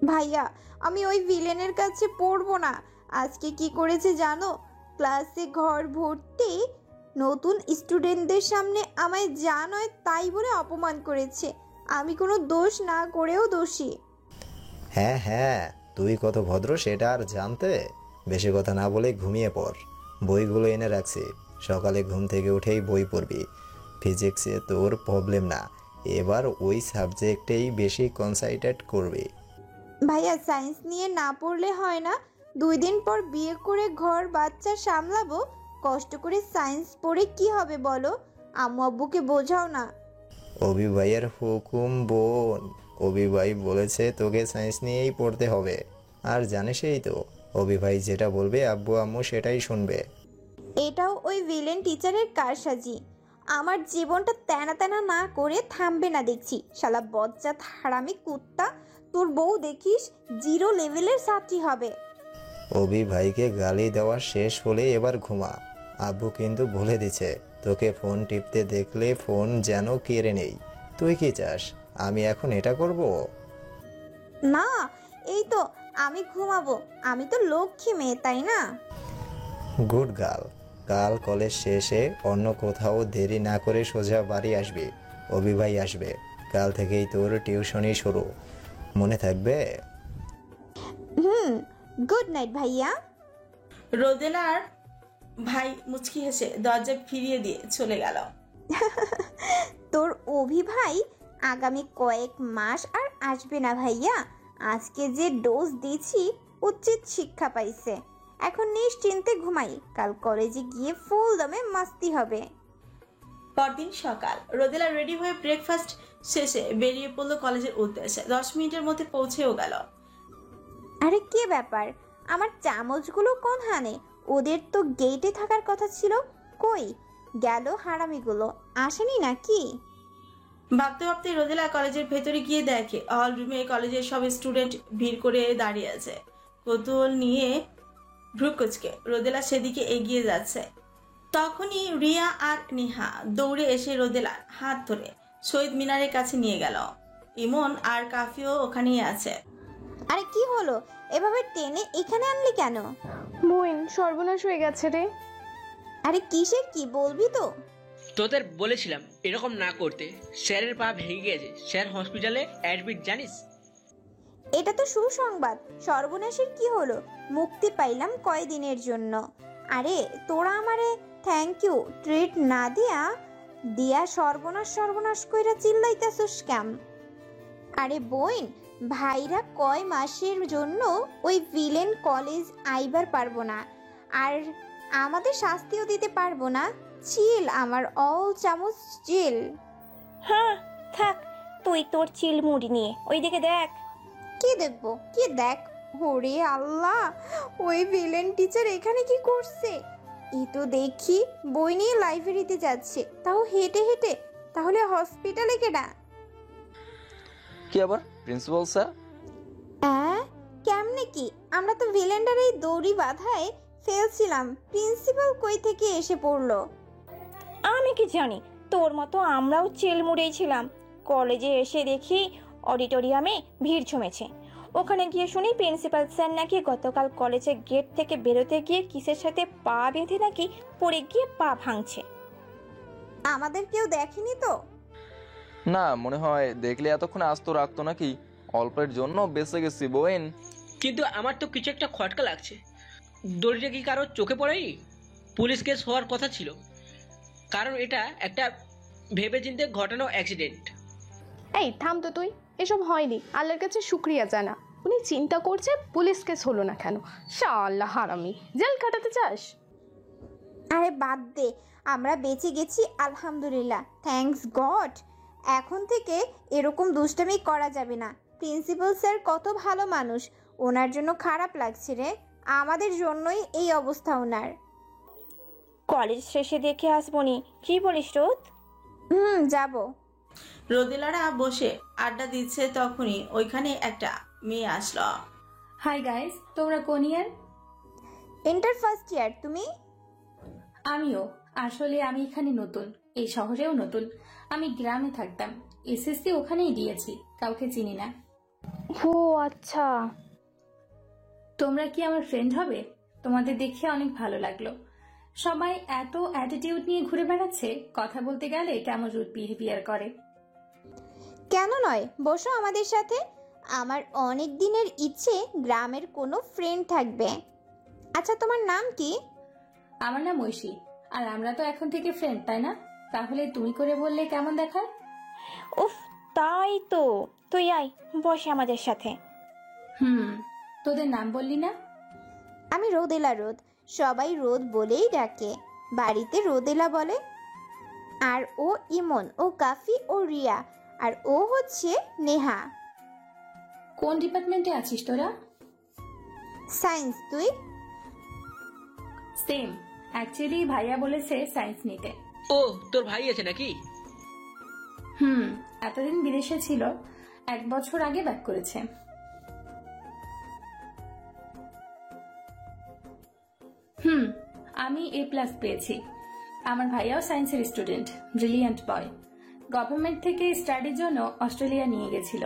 ভাইয়া, আমি ওই ভিলেনের কাছে পড়বো না। আজকে কি করেছে জানো? ক্লাসে ঘর ভর্তি নতুন স্টুডেন্টদের সামনে আমায় যা নয় তাই বলে অপমান করেছে। আমি কোনো দোষ না করেও দোষী। হ্যাঁ হ্যাঁ, তুই কত ভদ্র সেটা আর জানতে? বেশি কথা না বলে ঘুমিয়ে পড়। বইগুলো এনে রাখছি, সকালে ঘুম থেকে উঠেই বই পড়বি। ফিজিক্সে তোর প্রবলেম না, এবার ওই সাবজেক্টেই বেশি কনসাইট্রেট করবি। ভাইয়া, সায়েন্স নিয়ে না পড়লে হয় না? 2 দিন পর বিয়ে করে ঘর বাচ্চা সামলাবো। কষ্ট করে সায়েন্স পড়ে কি হবে বলো? আম্মু আব্বুকে বোঝাও না। অভি ভাইয়ের হুকুম বোন, অভি ভাই বলেছে তোকে সায়েন্স নিয়েই পড়তে হবে। আর জানিসই তো, অভি ভাই যেটা বলবে আব্বু আম্মু সেটাই শুনবে। এটাও ওই ভিলেন টিচারের কারসাজি। আমার জীবনটা তেনা তেনা না করে থামবে না দেখছি। শালা বজ্জাত হারামি কুত্তা, তোর বউ দেখিস 0 লেভেলের ছাত্রী হবে। অভি ভাইকে গালি দেওয়া শেষ হলে এবার ঘুমা। আব্বু কিন্তু বলে দিছে, তোকে ফোন টিপতে দেখলে ফোন যেন কেড়ে নেই। তুই কি চাস আমি এখন এটা করব? না, এই তো আমি ঘুমাবো। আমি তো লক্ষ্মী মেয়ে, তাই না? Good girl. কাল কলেজ শেষে অন্য কোথাও দেরি না করে সোজা বাড়ি আসবি। অভি ভাই আসবে, কাল থেকেই তোর টিউশনই শুরু, মনে থাকবে? গুড নাইট ভাইয়া। রোদেলার ভাই মুচকি হেসে দরজা ফিরিয়ে দিয়ে চলে গেল। তোর অভি ভাই আগামী কয়েক মাস আর আসবে না ভাইয়া। আজকে যে ডোজ দিছি উচিত শিক্ষা পাইছে। এখন নিশ্চিন্তে ঘুমাই, কাল কলেজে গিয়ে ফুল দমে মাস্তি হবে। পরদিন সকাল, রোদেলা রেডি হয়ে ব্রেকফাস্ট শেষে বেরিয়ে পড়লো কলেজের উদ্দেশ্যে। 10 মিনিটের মধ্যে পৌঁছেও গেল। আরে কি ব্যাপার, আমার চামচগুলো কোন হানে? ওদের তো গেটে থাকার কথা ছিল, কই গেল হারামিগুলো? আসেনি নাকি? ভাবতে ভাবতে রোদেলা কলেজের ভেতরে গিয়ে দেখে হল রুমে কলেজের সব স্টুডেন্ট ভিড় করে দাঁড়িয়ে আছে। কৌতূহল নিয়ে ভ্রুকুচকে রোদেলা সেদিকে এগিয়ে যাচ্ছে। তখনই রিয়া আর নিহা দৌড়ে এসে রোদেলার হাত ধরে শহীদ মিনারের কাছে নিয়ে গেল। ইমন আর কাফিও ওখানেই আছে। আরে কি হলো, এভাবে টেনে এখানে আনলি কেন? বোন, সর্বনাশ হয়ে গেছে রে। আরে কিসের কি বলবি তো? তোদের বলেছিলাম এরকম না করতে। স্যারের পা ভেঙে গেছে, স্যার হসপিটালে অ্যাডমিট, জানিস? এটা তো সুসংবাদ। সর্বনাশের কি হলো? মুক্তি পাইলাম কয়দিনের জন্য। আরে তোরা আমারে থ্যাংক ইউ ট্রিট না দিয়া সর্বনাশ সর্বনাশ কইরা চিল্লাইতাছস কেম? আরে বোন, ভাইরা কয় মাসের জন্য ওই ভিলেন কলেজ আইবার পারবো না, আর আমাদের শাস্তিও দিতে পারবো না। চিল আমার অল চামচ চিল। হ্যাঁ থাক, তুই তোর চিল মুড়ি নিয়ে ওইদিকে দেখ। কি দেখবো? কি দেখ? ওরে আল্লাহ, ওই ভিলেন টিচার এখানে কি করছে? এই তো দেখি বই নিয়ে লাইব্রেরিতে যাচ্ছে, তাও হেঁটে হেঁটে। তাহলে হসপিটালে কেডা? কি আবার প্রিন্সিপাল স্যার? কেমনে কি? আমরা তো ভিলেনটার এই দড়ি বাঁধায় ফেলছিলাম, প্রিন্সিপাল কই থেকে এসে পড়লো? আমি কি জানি, তোর মতো আমরাও চিল মুড়েছিলাম। কলেজে এসে দেখি অডিটোরিয়ামে ভিড় জমেছে। ওখানে গিয়ে শুনি প্রিন্সিপাল স্যার নাকি গতকাল কলেজের গেট থেকে বেরোতে গিয়ে কিসের সাথে পা বেঁধে নাকি পড়ে গিয়ে পা ভাঙছে। আমাদের কেউ দেখেনি তো? না, মনে হয় দেখলে এতক্ষণ আস্ত রাখতো নাকি। অল্পের জন্য বেঁচে গেছি বোন। কিন্তু আমার তো কিছু একটা খটকা লাগছে। দড়িটা কি কারোর চোখে পড়েনি? পুলিশ কেস হওয়ার কথা ছিল, কারণ এটা একটা ভেবেচিন্তে ঘটানো অ্যাক্সিডেন্ট। এই থাম তো তুই, এসব হয়নি। আল্লাহর কাছে শুক্রিয়া জানা, উনি চিন্তা করছে পুলিশ কেস হলো না কেন। শাআল্লাহ হারামি, জেল কাটাতে চাস? আরে বাদ দে, আমরা বেঁচে গেছি আলহামদুলিল্লাহ, থ্যাঙ্কস গড। এখন থেকে এরকম দুষ্টামি করা যাবে না। প্রিন্সিপাল স্যার কত ভালো মানুষ, ওনার জন্য খারাপ লাগছে রে। আমাদের জন্যই এই অবস্থা ওনার। কলেজ শেষে দেখে আসবনি, কি বলিস রোদ? যাব। রোদেলারা বসে আড্ডা দিচ্ছে, তখনই ওইখানে একটা মেয়ে আসলো। হাই গাইস, তোমরা কোন ইয়ার? Inter first year. তুমি? আমিও। আসলে আমি এখানে নতুন, এই শহরেও নতুন। আমি গ্রামে থাকতাম, এসএসসি ওখানেই দিয়েছি, কাউকে চিনি না। ও আচ্ছা। তোমরা কি আমার ফ্রেন্ড হবে? তোমাদের দেখে অনেক ভালো লাগলো। সবাই এত অ্যাটিটিউড নিয়ে ঘুরে বেড়াচ্ছে, কথা বলতে গেলে কেমন রুড বিহেভিয়ার করে। কেন নয়, বসো আমাদের সাথে। আমার অনেক দিনের ইচ্ছে গ্রামের কোনো ফ্রেন্ড থাকবে। আচ্ছা, তোমার নাম কি? আমার নাম ঐশী, আর আমরা তো এখন থেকে ফ্রেন্ড, তাই না? তাহলে তুমি করে বললে কেমন দেখায়? উফ, তাই তো। তুই আয়, বসে আমাদের সাথে। তোদের নাম বললি না? আমি রোদেলা রোদ, সবাই রোদ বলেই ডাকে। বাড়িতে রোদেলা বলে। আর ও ইমন, ও কাফি, ও রিয়া, আর ও হচ্ছে নেহা। কোন ডিপার্টমেন্টে আছিস তোরা? সায়েন্স। তুই? সেম। অ্যাকচুয়ালি ভাইয়া বলেছে সায়েন্স নিতে। ও, তোর ভাই আছে নাকি? এতদিন বিদেশে ছিল, 1 বছর আগে ব্যাক করেছে। আমি A+ পেয়েছি। আমার ভাইয়াও সায়েন্সের স্টুডেন্ট, ব্রিলিয়ান্ট বয়। গভর্নমেন্ট থেকে স্টাডির জন্য অস্ট্রেলিয়া নিয়ে গেছিল।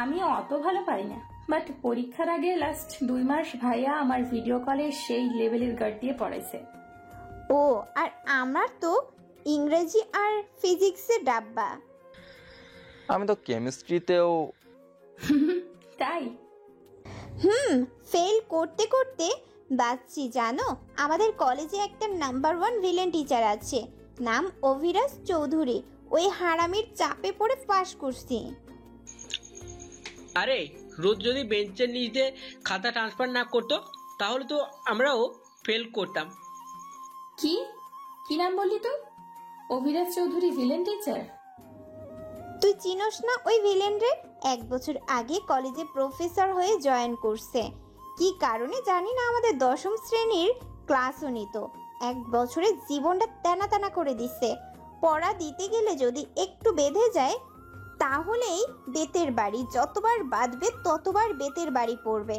আমিও অত ভালো পারি না, বাট পরীক্ষার আগে লাস্ট 2 মাস ভাইয়া আমার ভিডিও কলে সেই লেভেলের গার্ড দিয়ে পড়াইছে। ও, আর আমার তো ইংরেজি আর ফিজিক্সে ডাব্বা। আমি তো কেমিস্ট্রিতেও। তাই? ফেল করতে করতে বাঁচছি জানো। আমাদের কলেজে একটা নাম্বার 1 ভিলেন টিচার আছে, নাম অভিরাজ চৌধুরী। ওই হারামির চাপে পড়ে পাশ করছি। আরে, রোজ যদি বেঞ্চের নিচ দিয়ে খাতা ট্রান্সফার না করতো তাহলে তো আমরাও ফেল করতাম। কি কি নাম বললি তুই? Abhiraj Chowdhury villain teacher? তুই চিনোস না ওই ভিলেন রে? 1 বছর আগে কলেজে প্রফেসর হয়ে জয়েন করছে। কি কারণে জানি না, আমাদের 10ম শ্রেণীর ক্লাসও নিত। 1 বছরে জীবনটা টানা টানা করে দিচ্ছে। পড়া দিতে গেলে যদি একটু বেঁধে যায় তাহলেই বেতের বাড়ি, যতবার বাঁধবে ততবার বেতের বাড়ি পড়বে।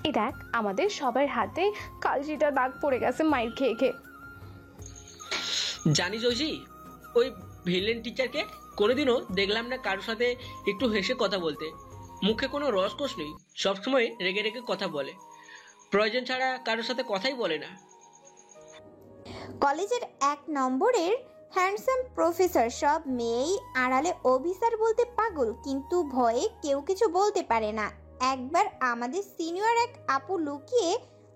এই দেখ, আমাদের সবার হাতে কালজিটা দাগ পড়ে গেছে মাইর খেয়ে খেয়ে। জানিস ঐশী, ওই ভিলেন টিচারকে কোনোদিনও দেখলাম না কারোর সাথে একটু হেসে কথা বলতে। মুখে কোনো রসকস নেই, সবসময় রেগে রেগে কথা বলে, প্রয়োজন ছাড়া কারোর সাথে কথাই বলে না। কলেজের 1 নম্বরের হ্যান্ডসাম প্রফেসর, সব মেয়েই আড়ালে অফিসার বলতে পাগল, কিন্তু ভয়ে কেউ কিছু বলতে পারে না। একবার আমাদের সিনিয়র এক আপু লুকিয়ে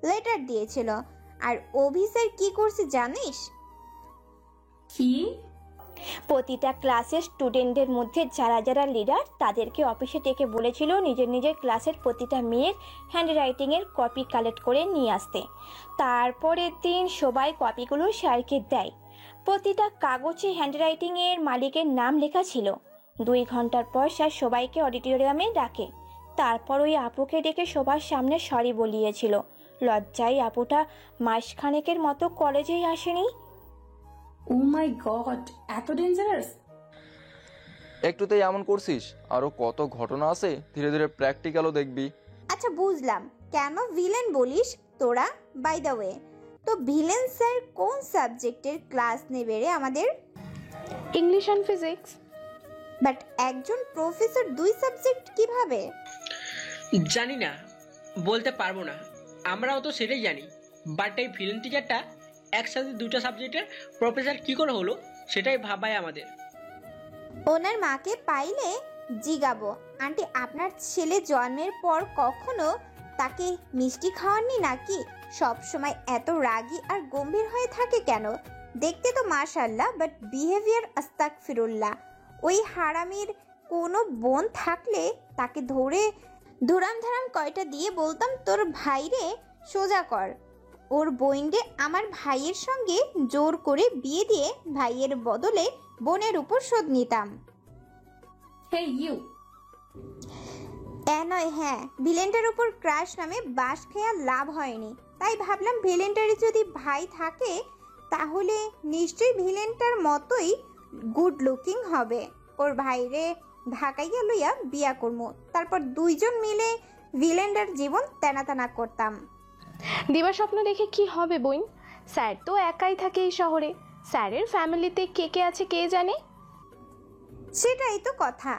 লেটার দিয়েছিল, আর অফিসার কি করছে জানিস? কি? প্রতিটা ক্লাসের স্টুডেন্টদের মধ্যে যারা যারা লিডার তাদেরকে অফিসে ডেকে বলেছিল নিজের নিজের ক্লাসের প্রতিটা মেয়ের হ্যান্ডরাইটিংয়ের কপি কালেক্ট করে নিয়ে আসতে। তারপরের দিন সবাই কপিগুলো স্যারকে দেয়। প্রতিটা কাগজে হ্যান্ডরাইটিংয়ের মালিকের নাম লেখা ছিল। 2 ঘন্টার পর স্যার সবাইকে অডিটোরিয়ামে ডাকে। তারপর ওই আপুকে ডেকে সবার সামনে সরি বলিয়েছিল। লজ্জায় আপুটা মাসখানেকের মতো কলেজেই আসেনি। ও মাই গড, এত ডেঞ্জারাস? একটুতেই এমন করছিস, আরো কত ঘটনা আছে, ধীরে ধীরে প্র্যাকটিক্যালও দেখবি। আচ্ছা বুঝলাম কেন ভিলেন বলিস তোরা। বাই দ্য ওয়ে, তো ভিলেন স্যার কোন সাবজেক্টের ক্লাস নেবে রে আমাদের? English and physics. বাট একজন প্রফেসর 2 সাবজেক্ট কিভাবে? জানি না, বলতে পারবো না, আমরাও তো সেটাই জানি। বাট এই ভিলেন টিচারটা একসাথে 2টা সাবজেক্টের প্রফেসর কি করে হলো সেটাই ভাবায় আমাদের। ওনার মাকে পাইলে জিগাবো, আন্টি আপনার ছেলে জন্মের পর কখনো তাকে মিষ্টি খাওয়াননি নাকি? সব সময় এত রাগী আর গম্ভীর হয়ে থাকে কেন? দেখতে তো মাশাআল্লাহ, বাট বিহেভিয়ার আস্তাগফিরুল্লাহ। ওই হারামির কোনো বোন থাকলে তাকে ধরে ধুরাম ধারাম কয়টা দিয়ে বলতাম তোর ভাইরে সোজা কর। ওর বইন্ডে আমার ভাইয়ের সঙ্গে জোর করে বিয়ে দিয়ে ভাইয়ের বদলে বোনের উপর শোধ নিতাম। Hey you. নয়, হ্যাঁ, ভিলেনটার উপর ক্রাশ নামে বাস খেয়া লাভ হয়নি, তাই ভাবলাম ভিলেনটার যদি ভাই থাকে তাহলে নিশ্চয়ই ভিলেনটার মতোই গুড লুকিং হবে। ওর ভাইরে ঢাকাইয়া লইয়া বিয়া করবো, তারপর 2 জন মিলে ভিলেনটার জীবন তেনা তেনা করতাম। দিবা স্বপ্ন দেখে কি হবে বইন? স্যার তো একাই থাকে এই শহরে। স্যারের ফ্যামিলিতে কে কে আছে কে জানে। সেটাই তো কথা,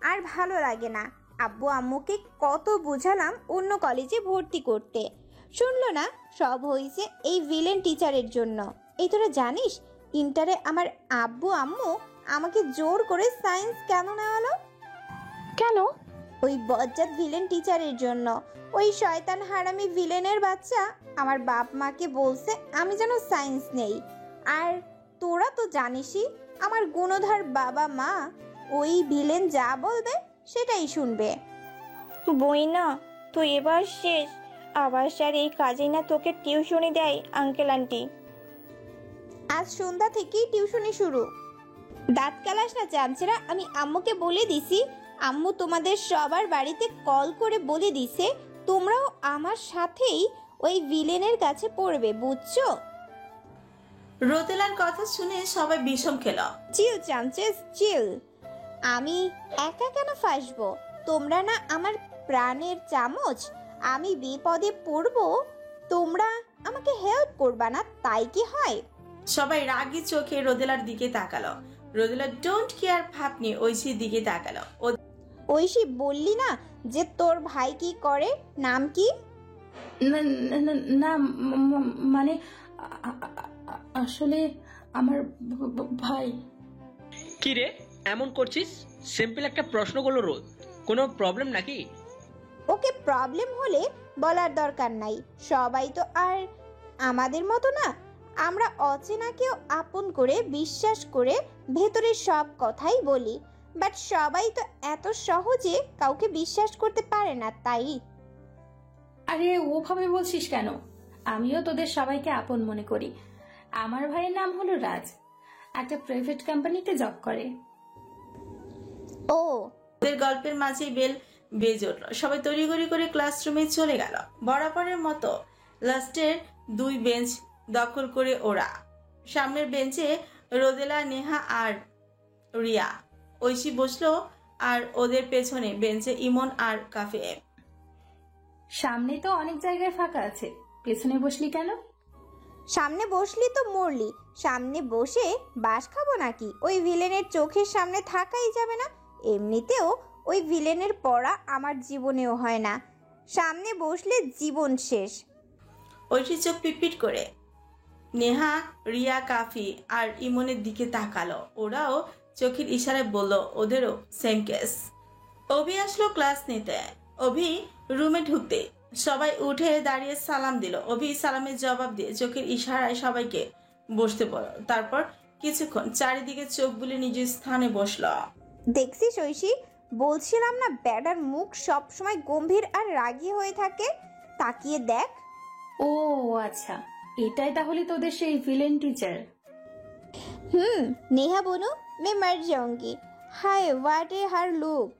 আর ভালো লাগে না। আব্বু আম্মুকে কত বোঝালাম অন্য কলেজে ভর্তি করতে, শুনলো না। সব হয়েছে এই ভিলেন টিচারের জন্য। এই তোরা জানিস ইন্টারে আমার আব্বু আম্মু আমাকে জোর করে সায়েন্স কেন নেওয়ালো? কেন? ওই বজ্জাত ভিলেন টিচারের জন্য। ওই শয়তান হারামি ভিলেনের বাচ্চা আমার বাপ মাকে বলছে আমি যেন সায়েন্স নেই। আর তোরা তো জানিসই আমার গুণধর বাবা মা, ওই ভিলেন যা বলবে সেটাই শুনবে। বই না, তুই এবার শেষ। আবার স্যার এই কাজেই না তোকে টিউশনি দেয় আঙ্কেল আন্টি। আজ সন্ধ্যা থেকেই টিউশনি শুরু। দাঁত কালাস না চামচেরা, আমি আম্মুকে বলে দিছি। আম্মু তোমাদের সবার বাড়িতে কল করে বলে দিছে তোমরাও আমার সাথেই ওই ভিলেনের কাছে পড়বে, বুঝছো? রোদেলার কথা শুনে সবাই বিষম খেল। চিল চামচেস চিল। আমি একা কেন ফাঁসবো? তোমরা না আমার প্রাণের চামচ। আমি বিপদে পড়বো, তোমরা আমাকে হেল্প করবা না, তাই কি হয়? সবাই রাগী চোখে রোদেলার দিকে তাকালো। রোদেলা ডোন্ট কেয়ার ভাব নিয়ে ঐশীর দিকে তাকালো। ঐশী, বললি না যে তোর ভাই কি করে? নাম কি? না না, না, মানে আসলে আমার ভাই। কি রে এমন করছিস? সিম্পল একটা প্রশ্ন করলো রোদ, কোনো প্রবলেম নাকি? ওকে প্রবলেম হলে বলার দরকার নাই। সবাই তো আর আমাদের মতো না। আমরা অচেনাকেও আপন করে বিশ্বাস করে ভেতরের সব কথাই বলি, বাট সবাই তো এত সহজে কাউকে বিশ্বাস করতে পারে না, তাই। আরে ওভাবে বলছিস কেন? আমিও তোদের সবাইকে আপন মনে করি। আমার ভাইয়ের নাম হলো রাজ, একটা প্রাইভেট কোম্পানিতে জব করে। ও, ওদের গল্পের মাঝেই বেল বেজে উঠল। সবাই তড়িঘড়ি করে ক্লাসরুমে চলে গেল। বরাবরের মতো লাস্টের 2 বেঞ্চ দখল করে ওরা। সামনের বেঞ্চে রোদেলা, নেহা আর রিয়া। ঐশী বসলো, আর ওদের পেছনে বেঞ্চে ইমন আর কাফে। সামনে তো অনেক জায়গায় ফাঁকা আছে, পেছনে বসলি কেন? সামনে বসলি তো মরলি। সামনে বসে বাস খাবো নাকি? ওই ভিলেনের চোখের সামনে থাকাই যাবে না। এমনিতেও ওই ভিলেনের পড়া আমার জীবনেও হয় না, সামনে বসলে জীবন শেষ। ঐশী চোখ পিটপিট করে নেহা, রিয়া, কাফি আর ইমনের দিকে তাকালো। ওরাও চোখের ইশারায় বলল ওদেরও সেম কেস। অভি আসলো ক্লাস নিতে। অভি রুমে ঢুকতে সবাই উঠে দাঁড়িয়ে সালাম দিল। অভি সালামের জবাব দিয়ে চোখের ইশারায় সবাইকে বসতে বলল। তারপর কিছুক্ষণ চারিদিকে চোখ বুলে নিজের স্থানে বসল। দেখছিস ঐশী, বলছিলাম না ব্যাটার মুখ সব সময় গম্ভীর আর রাগী হয়ে থাকে, তাকিয়ে দেখ। ও আচ্ছা, এটাই তাহলে তোদের সেই ভিলেন টিচার। नेहा बोलो मैं मर जाऊंगी। Hi what A her look.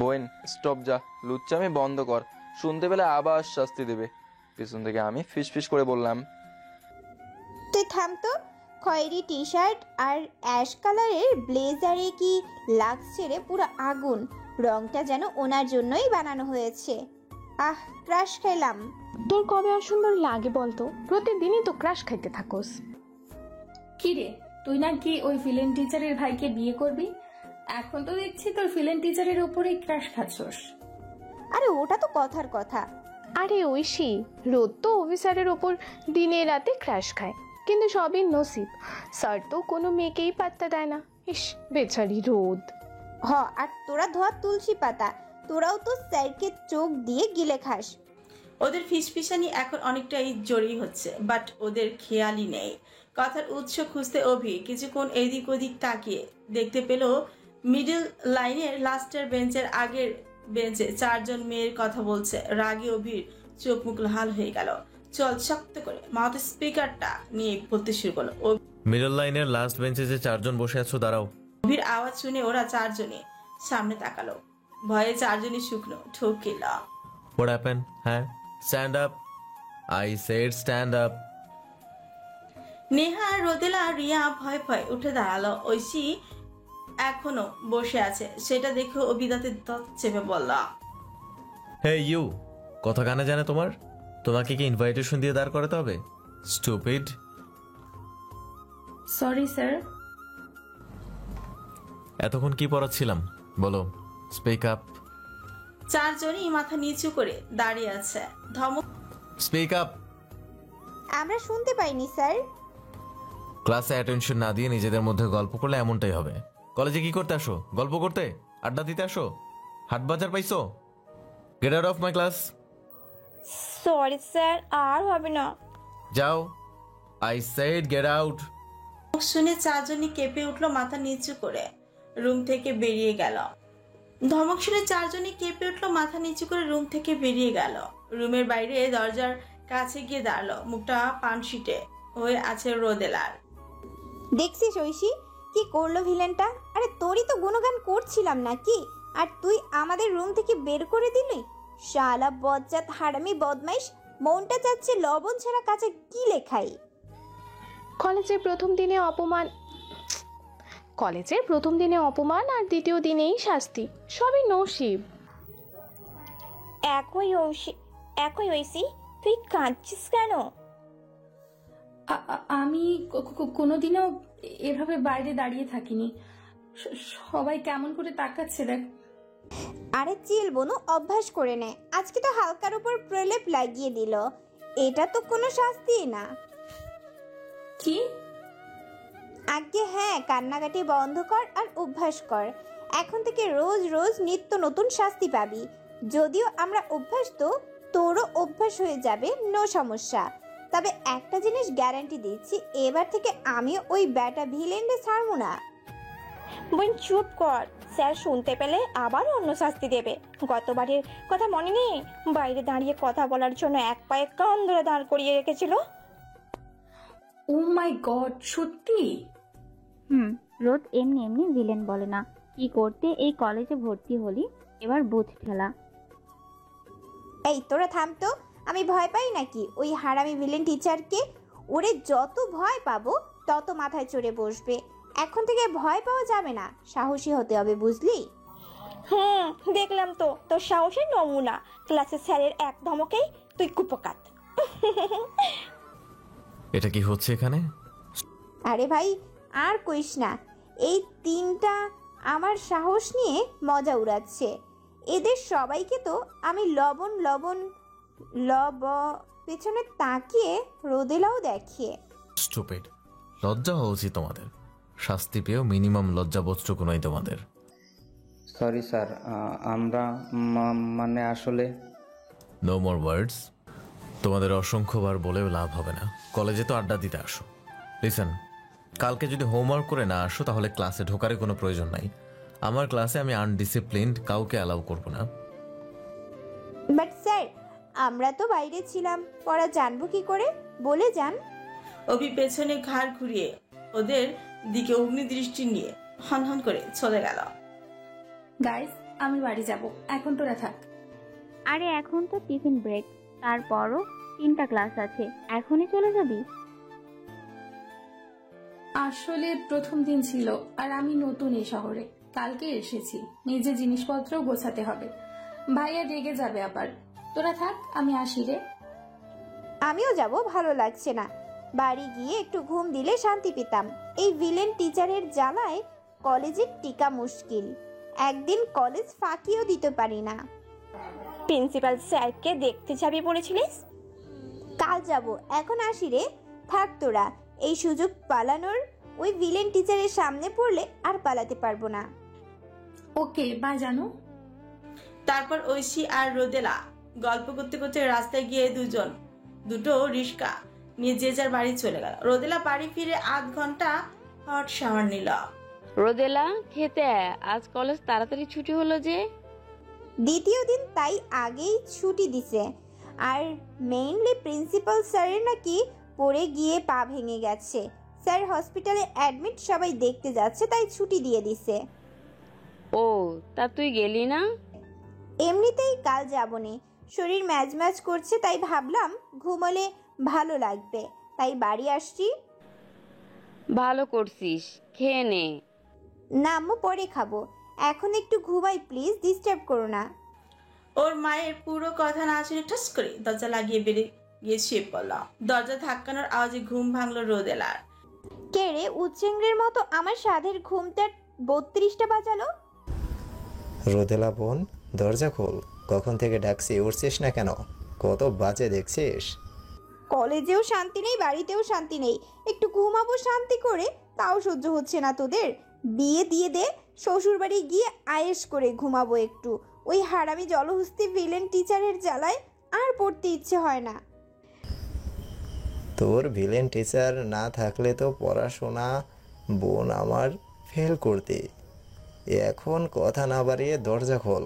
বোন স্টপ, যা লুচ্চামি বন্ধ কর, শুনতে পেলে আবার শাস্তি দেবে। পিছন থেকে আমি ফিস ফিস করে বললাম, তুই থাম তো, খয়েরি টি শার্ট আর অ্যাশ কালারের ব্লেজারে কি লাগছে রে, পুরো আগুন। রংটা যেন ওনার জন্যই বানানো হয়েছে। আহ, ক্রাশ খেলাম। তোর কবে আর সুন্দর লাগে বলতো? প্রতিদিনই তো ক্রাশ খাইতে থাকোস। কি রে, তুই নাকি ওই ভিলেন টিচারের ভাইকে বিয়ে করবি? এখন তো দেখছি তোর ভিলেন টিচারের উপরেই ক্রাশ খাচ্ছস। আরে ওটা তো কথার কথা। আরে ঐশী, রোদ তো অফিসারের ওপর দিনে রাতে ক্র্যাশ খায়, কিন্তু সবই নসিব। স্যার তো কোনো মেয়েকেই পাত্তা দেয় না। ইস, বেচারি রোদ। আর তোরা ধোয়া তুলসী পাতা, তোরাও তো স্যারকে চোখ দিয়ে গিলে খাস। ওদের ফিসফিসানি এখন অনেকটাই জড়ি হচ্ছে, বাট ওদের খেয়ালই নেই। কথার উৎস খুঁজতে অভি কিছুক্ষণ এদিক ওদিক তাকিয়ে দেখতে পেল মিডল লাইনের লাস্টের বেঞ্চের আগের বেঞ্চে 4 জন মেয়ের কথা বলছে। রাগে অভির চোখ মুখ লাল হয়ে গেল। চল শক্ত করে মাউথ স্পিকারটা নিয়ে বলতে শুরু করলো। মিডল লাইনের লাস্ট বেঞ্চে যে 4 জন বসে আছো, দাঁড়াও। অভির আওয়াজ শুনে ওরা 4 জনই সামনে তাকালো। ভয়ে 4 জনই শুকনো ঠোক গেল। What happened? হ্যাঁ, stand up. I said stand up. Neha, Rodela, Riya ভয় ভয় উঠে দাঁড়ালো। ঐশী এখনো বসে আছে, সেটা দেখে অভিদাতে দাঁত চেপে বলল, Hey you, কথা কানে জানে তোমার? তোমাকে কি ইনভাইটেশন দিয়ে দাঁড় করাতে হবে? Stupid. Sorry sir. এতক্ষণ কি পড়াচ্ছিলাম বলো? Speak up. 4 জনই মাথা নিচু করে দাঁড়িয়ে আছে। ধমক, স্পিক আপ। আমরা শুনতে পাইনি স্যার। ক্লাসে অ্যাটেনশন না দিয়ে নিজেদের মধ্যে গল্প করলে এমনটাই হবে। কলেজে কি করতে আসো? গল্প করতে? আড্ডা দিতে আসো? হাট বাজার পাইছো? Get out of my class. Sorry sir, আর হবে না। যাও। I said get out. শুনে 4 জনই কেঁপে উঠলো, মাথা নিচু করে রুম থেকে বেরিয়ে গেল। ধমক শুনে 4 জনই কেঁপে উঠলো, মাথা নিচু করে রুম থেকে বেরিয়ে গেল। রুমের বাইরে দরজার কাছে গিয়ে দাঁড়ালো। মুখটা পানশিটে হয়ে আছে রোদেলার। দেখছিস ঐশী কি করলো ভিলেনটা? আরে তোরই তো গুণগান করছিলাম নাকি, আর তুই আমাদের রুম থেকে বের করে দিলি। শালা বজ্জাত হারামি বদমাইশ, মনটা চাচ্ছে লবণ ছাড়া কাছে কি লেখাই। কলেজের প্রথম দিনে অপমান আর দ্বিতীয় দিনেই শাস্তি, সবই নসিব। একই ঐশী, তুই কাঁদছিস কেন? আমি কোনোদিনও এভাবে বাইরে দাঁড়িয়ে থাকিনি। সবাই কেমন করে তাকাচ্ছে দেখ। আরে চিল বোনু, অভ্যাস করে নে। আজকে তো হালকার উপর প্রলেপ লাগিয়ে দিল, এটা তো কোনো শাস্তি না। কি? আগে হ্যাঁ, কান্নাকাটি বন্ধ কর আর অভ্যাস কর। এখন থেকে রোজ রোজ নিত্য নতুন শাস্তি পাবি। যদিও আমরা অভ্যস্ত, তোরও অভ্যাস হয়ে যাবে, নো সমস্যা। তবে একটা জিনিস গ্যারান্টি দিচ্ছি, এবার থেকে আমিও ওই ব্যাটা ভিলেনকে ছাড়বো না। বোন চুপ কর, স্যার শুনতে পেলে আবার অন্য শাস্তি দেবে। গতবারের কথা মনে নেই? বাইরে দাঁড়িয়ে কথা বলার জন্য এক পায়ে কান ধরে দাঁড় করিয়ে রেখেছিল। ও মাই গড, সত্যি? রোদ এমনি এমনি ভিলেন বলে না। কি করতে এই কলেজে ভর্তি হলি, এবার বুঝ ঠেলা। এই তোরা থাম তো, আমি ভয় পাই নাকি ওই হারামি ভিলেন টিচারকে? ওরে যত ভয় পাবো তত মাথায় চড়ে বসবে। এখন থেকে ভয় পাওয়া যাবে না, সাহসী হতে হবে, বুঝলি? দেখলাম তো তোর সাহসের নমুনা। ক্লাসের স্যারের এক ধমকেই তুই কুপকাত। এটা কি হচ্ছে এখানে? আরে ভাই আর কইস না, এই 3টা আমার সাহস নিয়ে মজা উড়াচ্ছে। এদের সবাইকে তো আমি লবণ লবণ লব পেছনে তাকিয়ে রোদেলাও দেখিয়ে। স্টুপিড, লজ্জা হওয়া উচিত তোমাদের। শাস্তি পেয়েও মিনিমাম লজ্জাবোধটুকু নয় তোমাদের। সরি স্যার, আমরা মানে আসলে। নো মোর ওয়ার্ডস। তোমাদের অসংখ্যবার বলেও লাভ হবে না। কলেজে তো আড্ডা দিতে আসো। লিসেন, কালকে যদি হোমওয়ার্ক করে না আসো তাহলে ক্লাসে ঢোকারই কোনো প্রয়োজন নাই। আমার ক্লাসে আমি আনডিসিপ্লিনড কাউকে অ্যালাউ করব না। বাট স্যার, আমরা তো বাইরে ছিলাম, পড়া জানবো কি করে? বলে যান। অভি পেছনে ঘাড় ঘুরিয়ে ওদের দিকে অগ্নিদৃষ্টি নিয়ে হনহন করে চলে গেল। গাইস, আমি বাড়ি যাব, এখন তোরা থাক। আরে এখন তো টিফিন ব্রেক, তারপরও 3টা ক্লাস আছে, এখনই চলে যাবি? আসলে প্রথম দিন ছিল আর আমি নতুন এই শহরে, কালকে এসেছি, নিজের জিনিসপত্র গোছাতে হবে। ভাইয়া রেগে যাবে আবার। তোরা থাক, আমি আসি রে। আমিও যাব, ভালো লাগছে না। বাড়ি গিয়ে একটু ঘুম দিলে শান্তি পেতাম। এই ভিলেন টিচারের জ্বালায় কলেজে টিকা মুশকিল। একদিন কলেজ ফাঁকিও দিতে পারি না। প্রিন্সিপাল স্যারকে দেখতে যাবি বলেছিলিস? কাল যাব, এখন আসি রে। থাক তোরা, এই সুযোগ পালানোর। ওই ভিলেন টিচারের সামনে পড়লে আর পালাতে পারবো না। ওকে, বাই জানু। তারপর ঐশী আর রোদেলা গল্প করতে করতে রাস্তায় গিয়ে দুটো রিস্কা নিয়ে যে যার বাড়ি চলে গেল। রোদেলা বাড়ি ফিরে আধ ঘন্টা হট শাওয়ার নিল। রোদেলা, খেতে আয়, আজ কলেজ তাড়াতাড়ি ছুটি হলো যে। দ্বিতীয় দিন তাই আগেই ছুটি দিছে। আর মেইনলি প্রিন্সিপাল স্যারের নাকি পড়ে গিয়ে পা ভেঙে গেছে। স্যার হসপিটালে অ্যাডমিট, সবাই দেখতে যাচ্ছে, তাই ছুটি দিয়ে দিছে। ও, তা তুই গেলি না? এমনিতেই কাল যাবনি, শরীর ম্যাজ ম্যাজ করছে, তাই ভাবলাম ঘুমোলে ভালো লাগবে, তাই বাড়ি আসছি। ভালো করছিস, খেয়ে নে। না আম্মু, পরে খাবো, এখন একটু ঘুমাই প্লিজ, ডিস্টার্ব করো না। ওর মায়ের পুরো কথা না শুনে ঠাস করে দরজা লাগিয়ে বেরিয়ে গিয়ে শুয়ে পড়ল। দরজা ধাক্কানোর আওয়াজে ঘুম ভাঙলো রোদেলার। কে রে উচ্চেঙ্গের মতো আমার সাধের ঘুমটা 32টা বাজালো? রোদেলা বোন, দরজা খোল। কখন থেকে ডাকছি, উঠছিস না কেন? কত বাজে দেখছিস? কলেজেও শান্তি নেই, বাড়িতেও শান্তি নেই। একটু ঘুমাবো শান্তি করে, তাও সহ্য হচ্ছে না তোদের। বিয়ে দিয়ে দে, শ্বশুর বাড়ি গিয়ে আয়েশ করে ঘুমাবো একটু। ওই হারামি জলহস্তি ভিলেন টিচারের জ্বালায় আর পড়তে ইচ্ছে হয় না। তোর ভিলেন টিচার না থাকলে তো পড়াশোনা বোন আমার ফেল করতে। এখন কথা না বাড়িয়ে দরজা খোল।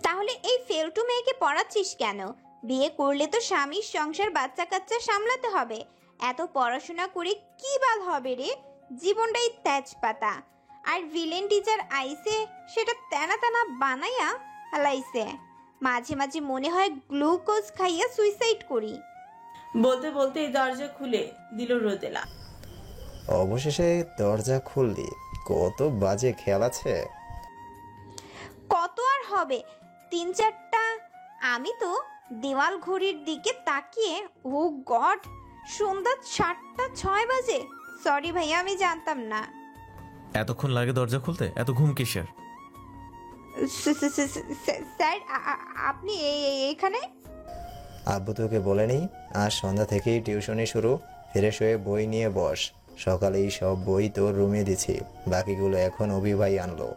তাহলে এই ফেলটু মেয়েকে পড়াচ্ছিস কেন? বিয়ে করলে তো স্বামীর সংসার, বাচ্চা কাচ্চা সামলাতে হবে। এত পড়াশোনা করে কি বাল হবে রে? জীবনটাই তেজপাতা। আর ভিলেন টিচার আইসে সেটা তেনা তেনা বানাইয়া হালাইছে। মাঝে মাঝে মনে হয় গ্লুকোজ খাইয়া সুইসাইড করি। বলতে বলতে দরজা খুলে দিল রোদেলা। অবশেষে দরজা খুললি, কত বাজে খেয়াল আছে। কত আর হবে, 3-4টা। আমি তো দেওয়াল ঘড়ির দিকে তাকিয়ে, ও গড, সন্ধ্যা 7:06 বাজে। সরি ভাইয়া, আমি জানতাম না। এতক্ষণ লাগে দরজা খুলতে? এত ঘুম কিসের? স্যার, আপনি এখানে? আব্বু তোকে বলেনি আজ সন্ধ্যা থেকেই টিউশনি শুরু? ফ্রেশ হয়ে বই নিয়ে বস। সকালেই সব বই তোর রুমে দিছি, বাকিগুলো এখন অভি ভাই আনলো।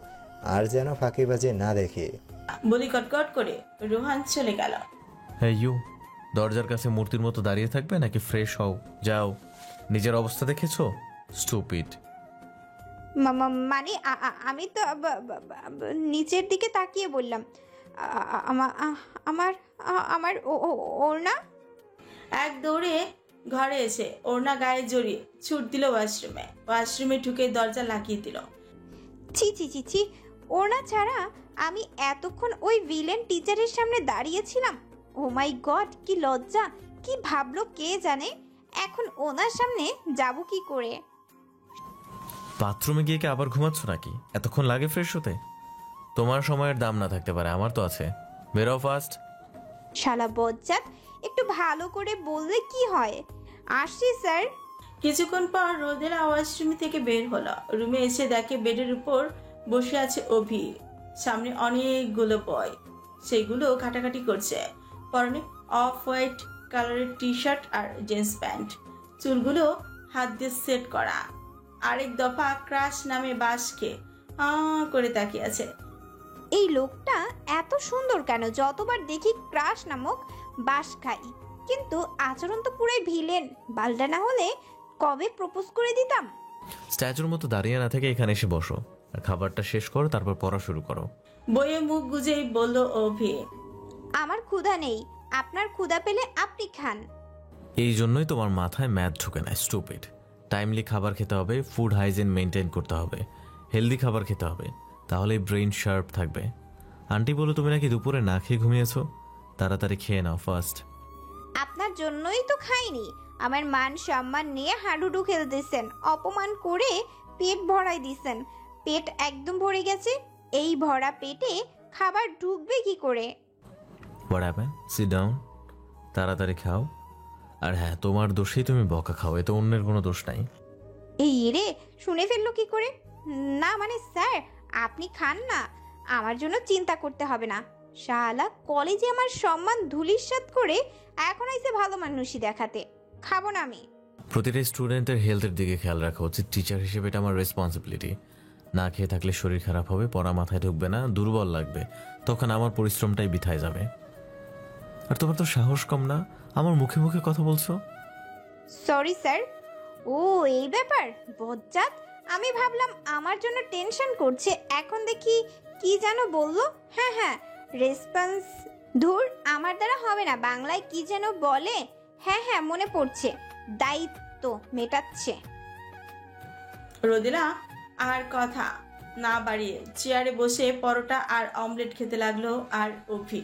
আর যেন ফাঁকিবাজি না দেখি। বলি কটকট করে রোহান চলে গেল। হ্যাঁ ইউ, দরজার কাছে মূর্তির মতো দাঁড়িয়ে থাকবে নাকি ফ্রেশ হও? যাও, নিজের অবস্থা দেখেছো? স্টুপিড। মানে আমি তো নিচের দিকে তাকিয়ে বললাম, আমার ওড়না। এক দৌড়ে ঘরে এসে ওড়না গায়ে জড়িয়ে ছুট দিল ওয়াশরুমে ঢুকে দরজা লাগিয়ে দিল। ছি ছি ছি ছি, ওড়না ছাড়া আমি এতক্ষণ ওই ভিলেন টিচারের সামনে দাঁড়িয়েছিলাম। ও মাই গড, কি লজ্জা! কি ভাবলো কে জানে। এখন ওনার সামনে যাব কি করে? বাথরুমে গিয়ে কি আবার ঘুমাচ্ছ নাকি? এতক্ষণ লাগে ফ্রেশ হতে? তোমার সময়ের দাম না থাকতে পারে, আমার তো আছে। বেরো ফাস্ট। শালা বজ্জাত, একটু ভালো করে বললে কি হয়। আসছি স্যার। কিছুক্ষণ পর রোদেলা ওয়াশরুম থেকে বের হলো। রুমে এসে দেখে বেডের উপর বসে আছে অভি। সামনে অনেকগুলো বই, সেইগুলো ঘাটাঘাটি করছে। পরনে অফ হোয়াইট কালারের টি শার্ট আর জিন্স প্যান্ট, চুলগুলো হাত দিয়ে সেট করা। আরেক দফা ক্রাশ নামে বাস খেয়ে করে তাকিয়ে আছে। এই লোকটা এত সুন্দর কেন? যতবার দেখি ক্রাশ নামক বাস খাই, কিন্তু আচরণ তো পুরোই ভিলেন। বালটা না হলে কবে প্রপোজ করে দিতাম। স্ট্যাচুর মতো দাঁড়িয়ে না থেকে এখানে এসে বসো আর খাবারটা শেষ করো, তারপর পড়া শুরু করো। বইয়ে মুখ গুজেই বলল অভি। আমার ক্ষুধা নেই, আপনার ক্ষুধা পেলে আপনি খান। এই জন্যই তোমার মাথায় ম্যাথ ঢুকে না, স্টুপিড। টাইমলি খাবার খেতে হবে, ফুড হাইজিন মেনটেন করতে হবে, হেলদি খাবার খেতে হবে, তাহলেই ব্রেইন শার্প থাকবে। আন্টি বলো তুমি নাকি দুপুরে না খেয়ে ঘুমিয়েছো, তাড়াতাড়ি খেয়ে নাও ফার্স্ট। আপনার জন্যই তো খাইনি। আমার মান সম্মান নিয়ে হাডুডু খেলতেছেন, অপমান করে পেট ভরাই দিছেন। পেট একদম ভরে গেছে, এই ভরা পেটে খাবার ঢুকবে কি করে? What happen? সিট ডাউন, তাড়াতাড়ি খাও। আর হ্যাঁ, তোমার দোষেই তুমি বকা খাও, এতে অন্যের কোনো দোষ নাই। এই রে, শুনে ফেললো কি করে? না মানে স্যার, আপনি খান না, আমার জন্য চিন্তা করতে হবে না। শালা কলেজে আমার সম্মান ধুলিস্যাৎ করে এখন আইসে ভালো মানুষই দেখাতে। খাবো না আমি। প্রতিটা স্টুডেন্টের হেলথের দিকে খেয়াল রাখা উচিত। টিচার হিসেবে এটা আমার রেসপন্সিবিলিটি। না খেয়ে থাকলে শরীর খারাপ হবে, পড়া মাথায় ঢুকবে না, দুর্বল লাগবে, তখন আমার পরিশ্রমটাই বৃথায় যাবে। আর তোমার তো সাহস কম না, আমার মুখে মুখে কথা বলছো। Sorry sir. ও এই ব্যাপার, বজ্জাত। আমি ভাবলাম আমার জন্য টেনশন করছে, এখন দেখি কি যেন বললো। হ্যাঁ হ্যাঁ, রেসপন্স। ধুর, আমার দ্বারা হবে না। বাংলায় কি যেন বলে? হ্যাঁ হ্যাঁ, মনে পড়ছে, দায়িত্ব মেটাচ্ছে। রোদেলা আর কথা না বাড়িয়ে চেয়ারে বসে পরোটা আর অমলেট খেতে লাগলো আর অভি।